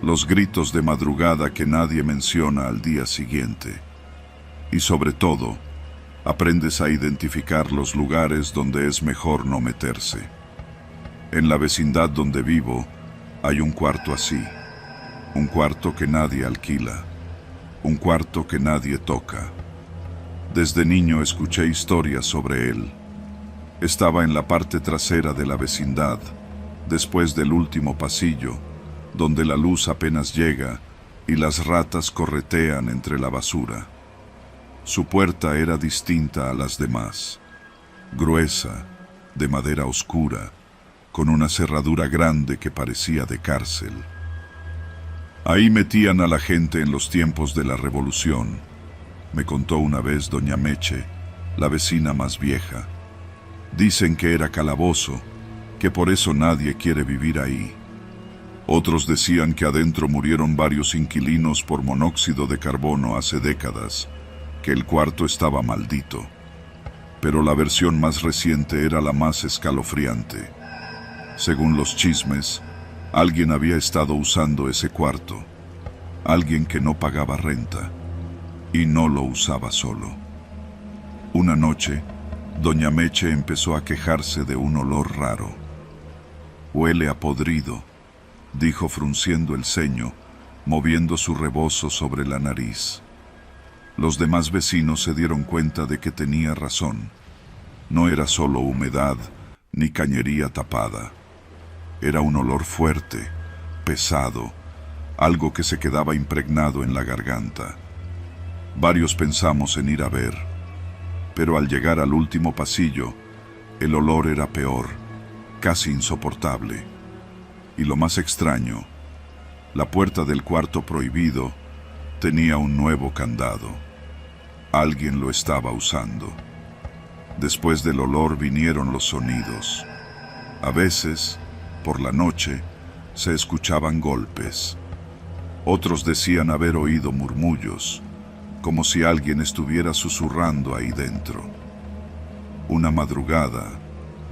los gritos de madrugada que nadie menciona al día siguiente. Y sobre todo, aprendes a identificar los lugares donde es mejor no meterse. En la vecindad donde vivo hay un cuarto así, un cuarto que nadie alquila, un cuarto que nadie toca. Desde niño escuché historias sobre él. Estaba en la parte trasera de la vecindad, después del último pasillo, donde la luz apenas llega y las ratas corretean entre la basura. Su puerta era distinta a las demás, gruesa, de madera oscura, con una cerradura grande que parecía de cárcel. Ahí metían a la gente en los tiempos de la Revolución, me contó una vez doña Meche, la vecina más vieja. Dicen que era calabozo, que por eso nadie quiere vivir ahí. Otros decían que adentro murieron varios inquilinos por monóxido de carbono hace décadas, que el cuarto estaba maldito. Pero la versión más reciente era la más escalofriante. Según los chismes, alguien había estado usando ese cuarto, alguien que no pagaba renta y no lo usaba solo. Una noche, doña Meche empezó a quejarse de un olor raro. «Huele a podrido», dijo frunciendo el ceño, moviendo su rebozo sobre la nariz. Los demás vecinos se dieron cuenta de que tenía razón. No era solo humedad ni cañería tapada. Era un olor fuerte, pesado, algo que se quedaba impregnado en la garganta. Varios pensamos en ir a ver, pero al llegar al último pasillo, el olor era peor, casi insoportable. Y lo más extraño, la puerta del cuarto prohibido tenía un nuevo candado. Alguien lo estaba usando. Después del olor vinieron los sonidos. A veces, por la noche, se escuchaban golpes. Otros decían haber oído murmullos, como si alguien estuviera susurrando ahí dentro. Una madrugada,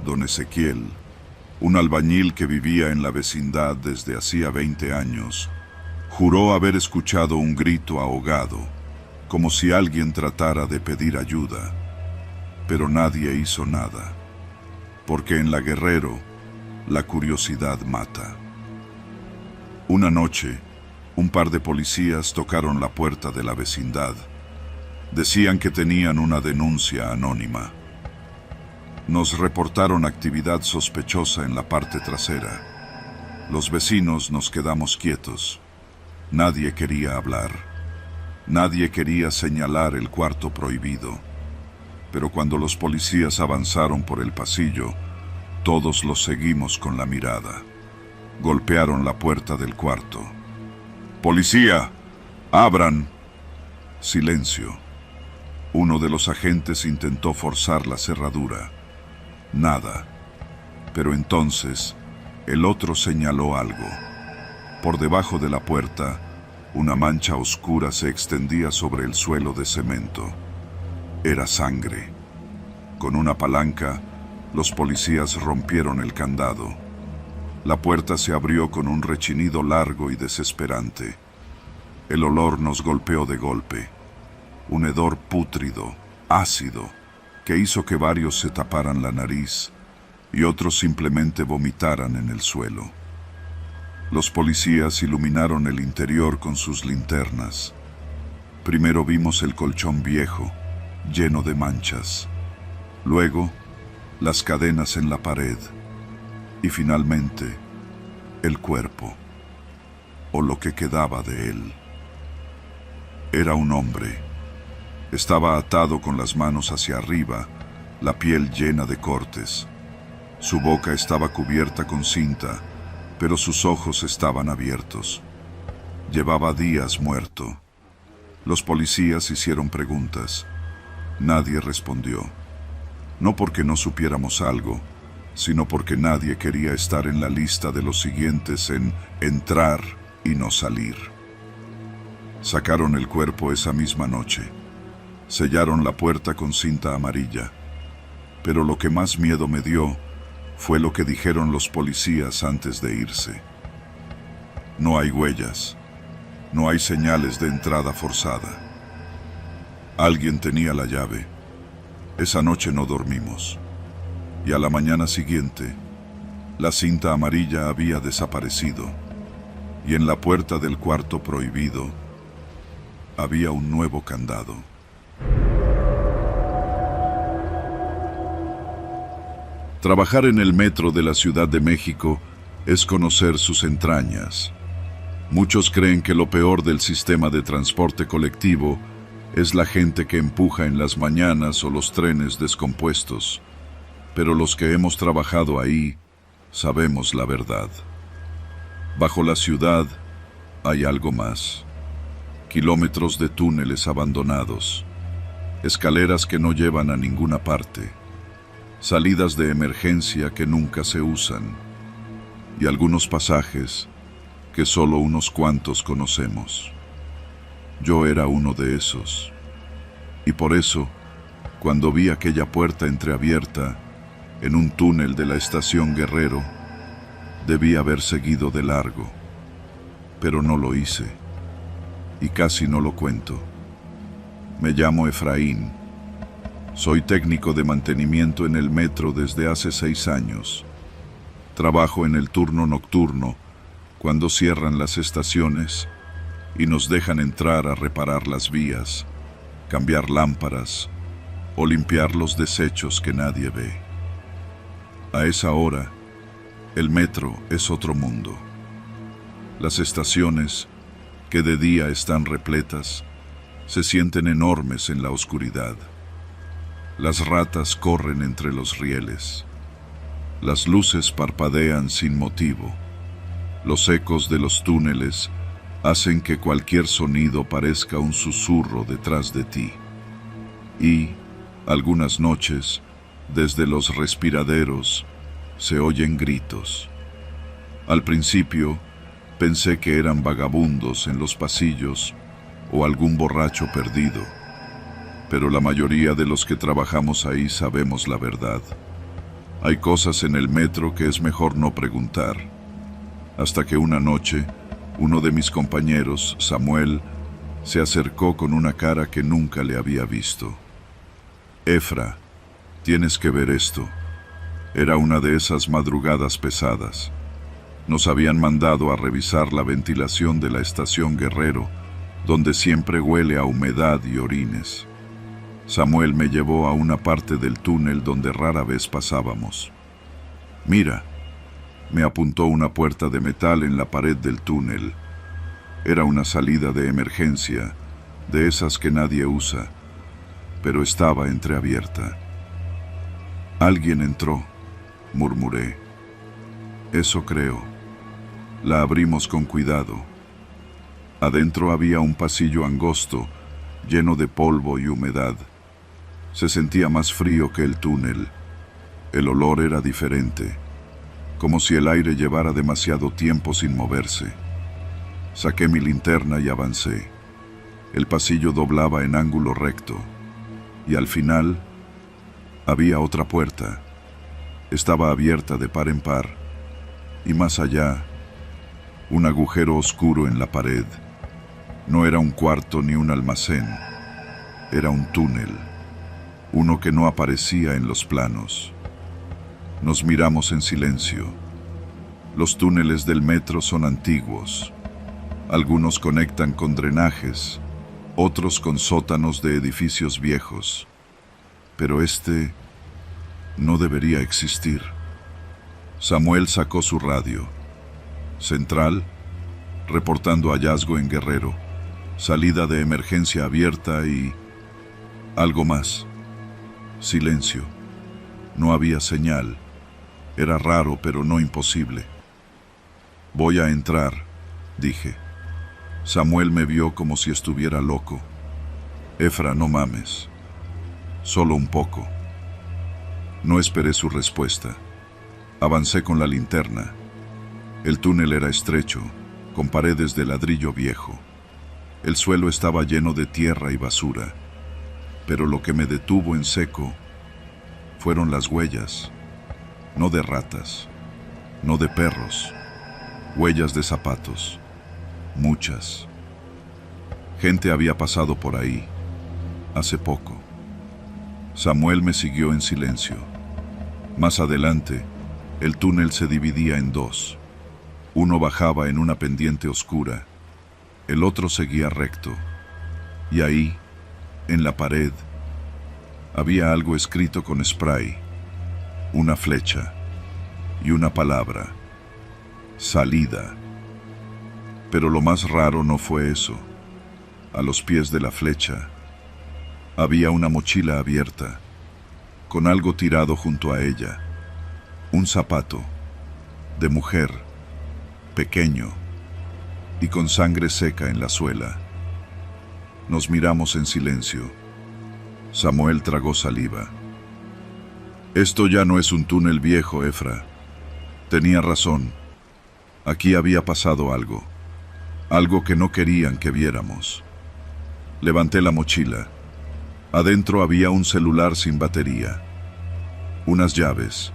don Ezequiel, un albañil que vivía en la vecindad desde hacía 20 años, juró haber escuchado un grito ahogado, como si alguien tratara de pedir ayuda. Pero nadie hizo nada, porque en la Guerrero, la curiosidad mata. Una noche, un par de policías tocaron la puerta de la vecindad. Decían que tenían una denuncia anónima. Nos reportaron actividad sospechosa en la parte trasera. Los vecinos nos quedamos quietos. Nadie quería hablar. Nadie quería señalar el cuarto prohibido. Pero cuando los policías avanzaron por el pasillo, todos los seguimos con la mirada. Golpearon la puerta del cuarto. «¡Policía! ¡Abran!». Silencio. Uno de los agentes intentó forzar la cerradura. Nada. Pero entonces, el otro señaló algo. Por debajo de la puerta, una mancha oscura se extendía sobre el suelo de cemento. Era sangre. Con una palanca, los policías rompieron el candado. La puerta se abrió con un rechinido largo y desesperante. El olor nos golpeó de golpe. Un hedor pútrido, ácido, que hizo que varios se taparan la nariz y otros simplemente vomitaran en el suelo. Los policías iluminaron el interior con sus linternas. Primero vimos el colchón viejo, lleno de manchas. Luego, las cadenas en la pared. Y finalmente, el cuerpo, o lo que quedaba de él. Era un hombre. Estaba atado con las manos hacia arriba, la piel llena de cortes. Su boca estaba cubierta con cinta, pero sus ojos estaban abiertos. Llevaba días muerto. Los policías hicieron preguntas. Nadie respondió. No porque no supiéramos algo, sino porque nadie quería estar en la lista de los siguientes en entrar y no salir. Sacaron el cuerpo esa misma noche. Sellaron la puerta con cinta amarilla. Pero lo que más miedo me dio fue lo que dijeron los policías antes de irse. No hay huellas. No hay señales de entrada forzada. Alguien tenía la llave. Esa noche no dormimos. Y a la mañana siguiente, la cinta amarilla había desaparecido. Y en la puerta del cuarto prohibido había un nuevo candado. Trabajar en el metro de la Ciudad de México es conocer sus entrañas. Muchos creen que lo peor del sistema de transporte colectivo es la gente que empuja en las mañanas o los trenes descompuestos. Pero los que hemos trabajado ahí sabemos la verdad. Bajo la ciudad hay algo más. Kilómetros de túneles abandonados, escaleras que no llevan a ninguna parte, salidas de emergencia que nunca se usan, y algunos pasajes que solo unos cuantos conocemos. Yo era uno de esos, y por eso, cuando vi aquella puerta entreabierta en un túnel de la estación Guerrero, Debí haber seguido de largo, pero no lo hice, y casi no lo cuento. Me llamo Efraín. Soy técnico de mantenimiento en el metro desde hace 6 años. Trabajo en el turno nocturno, cuando cierran las estaciones y nos dejan entrar a reparar las vías, cambiar lámparas o limpiar los desechos que nadie ve. A esa hora, el metro es otro mundo. Las estaciones, que de día están repletas, se sienten enormes en la oscuridad. Las ratas corren entre los rieles. Las luces parpadean sin motivo. Los ecos de los túneles hacen que cualquier sonido parezca un susurro detrás de ti. Y, algunas noches, desde los respiraderos, se oyen gritos. Al principio, pensé que eran vagabundos en los pasillos o algún borracho perdido, pero la mayoría de los que trabajamos ahí sabemos la verdad. Hay cosas en el metro que es mejor no preguntar. Hasta que una noche, uno de mis compañeros, Samuel, se acercó con una cara que nunca le había visto. Efra, tienes que ver esto. Era una de esas madrugadas pesadas. Nos habían mandado a revisar la ventilación de la estación Guerrero, donde siempre huele a humedad y orines. Samuel me llevó a una parte del túnel donde rara vez pasábamos. Mira, me apuntó una puerta de metal en la pared del túnel. Era una salida de emergencia, de esas que nadie usa, pero estaba entreabierta. Alguien entró, murmuré. Eso creo. La abrimos con cuidado. Adentro había un pasillo angosto, lleno de polvo y humedad. Se sentía más frío que el túnel. El olor era diferente, como si el aire llevara demasiado tiempo sin moverse. Saqué mi linterna y avancé. El pasillo doblaba en ángulo recto, y al final había otra puerta. Estaba abierta de par en par, y más allá, un agujero oscuro en la pared. No era un cuarto ni un almacén, era un túnel, uno que no aparecía en los planos. Nos miramos en silencio. Los túneles del metro son antiguos. Algunos conectan con drenajes, otros con sótanos de edificios viejos. Pero este no debería existir. Samuel sacó su radio. Central, reportando hallazgo en Guerrero. Salida de emergencia abierta y... algo más. Silencio. No había señal. Era raro, pero no imposible. Voy a entrar, dije. Samuel me vio como si estuviera loco. Efra, no mames. Solo un poco. No esperé su respuesta. Avancé con la linterna. El túnel era estrecho, con paredes de ladrillo viejo. El suelo estaba lleno de tierra y basura, pero lo que me detuvo en seco fueron las huellas, no de ratas, no de perros, huellas de zapatos, muchas. Gente había pasado por ahí, hace poco. Samuel me siguió en silencio. Más adelante, el túnel se dividía en dos. Uno bajaba en una pendiente oscura, el otro seguía recto, y ahí, en la pared, había algo escrito con spray, una flecha y una palabra: salida. Pero lo más raro no fue eso. A los pies de la flecha había una mochila abierta, con algo tirado junto a ella, un zapato, de mujer, pequeño, y con sangre seca en la suela. Nos miramos en silencio. Samuel tragó saliva. Esto ya no es un túnel viejo, Efra. Tenía razón. Aquí había pasado algo. Algo que no querían que viéramos. Levanté la mochila. Adentro había un celular sin batería, unas llaves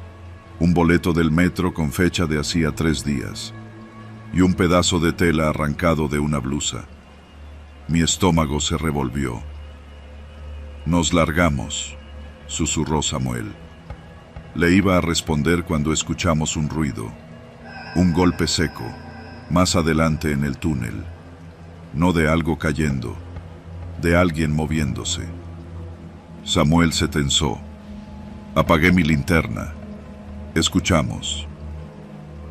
un boleto del metro con fecha de hacía 3 días y un pedazo de tela arrancado de una blusa. Mi estómago se revolvió. Nos largamos, susurró Samuel. Le iba a responder cuando escuchamos un ruido, un golpe seco, más adelante en el túnel. No de algo cayendo, de alguien moviéndose. Samuel se tensó. Apagué mi linterna. Escuchamos.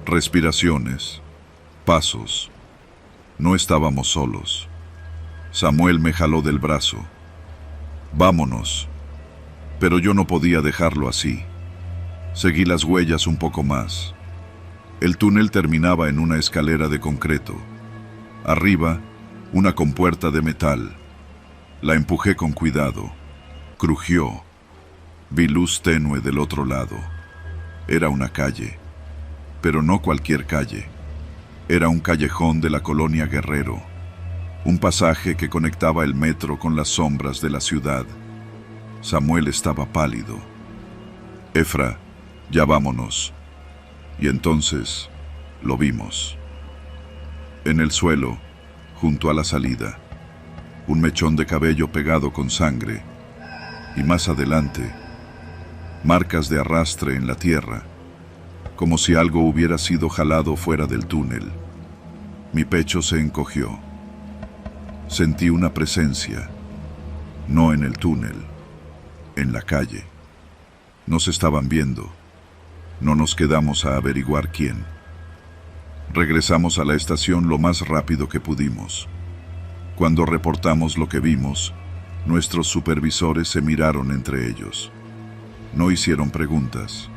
Respiraciones, pasos. No estábamos solos. Samuel me jaló del brazo. Vámonos. Pero yo no podía dejarlo así. Seguí las huellas un poco más. El túnel terminaba en una escalera de concreto. Arriba, una compuerta de metal. La empujé con cuidado. Crujió. Vi luz tenue del otro lado. Era una calle. Pero no cualquier calle. Era un callejón de la colonia Guerrero. Un pasaje que conectaba el metro con las sombras de la ciudad. Samuel estaba pálido. Efra, ya vámonos. Y entonces lo vimos. En el suelo, junto a la salida, un mechón de cabello pegado con sangre. Y más adelante, marcas de arrastre en la tierra, como si algo hubiera sido jalado fuera del túnel. Mi pecho se encogió. Sentí una presencia, no en el túnel, en la calle. Nos estaban viendo. No nos quedamos a averiguar quién. Regresamos a la estación lo más rápido que pudimos. Cuando reportamos lo que vimos, nuestros supervisores se miraron entre ellos. No hicieron preguntas.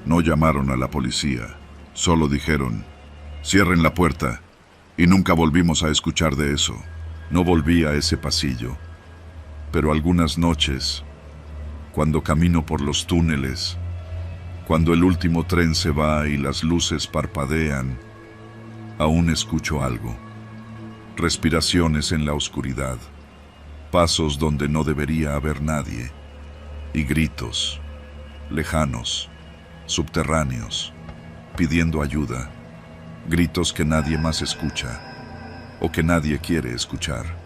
No llamaron a la policía. Solo dijeron, cierren la puerta, y nunca volvimos a escuchar de eso. No volví a ese pasillo, pero algunas noches, cuando camino por los túneles, cuando el último tren se va y las luces parpadean, aún escucho algo. Respiraciones en la oscuridad, pasos donde no debería haber nadie, y gritos, lejanos, subterráneos, pidiendo ayuda, gritos que nadie más escucha, o que nadie quiere escuchar.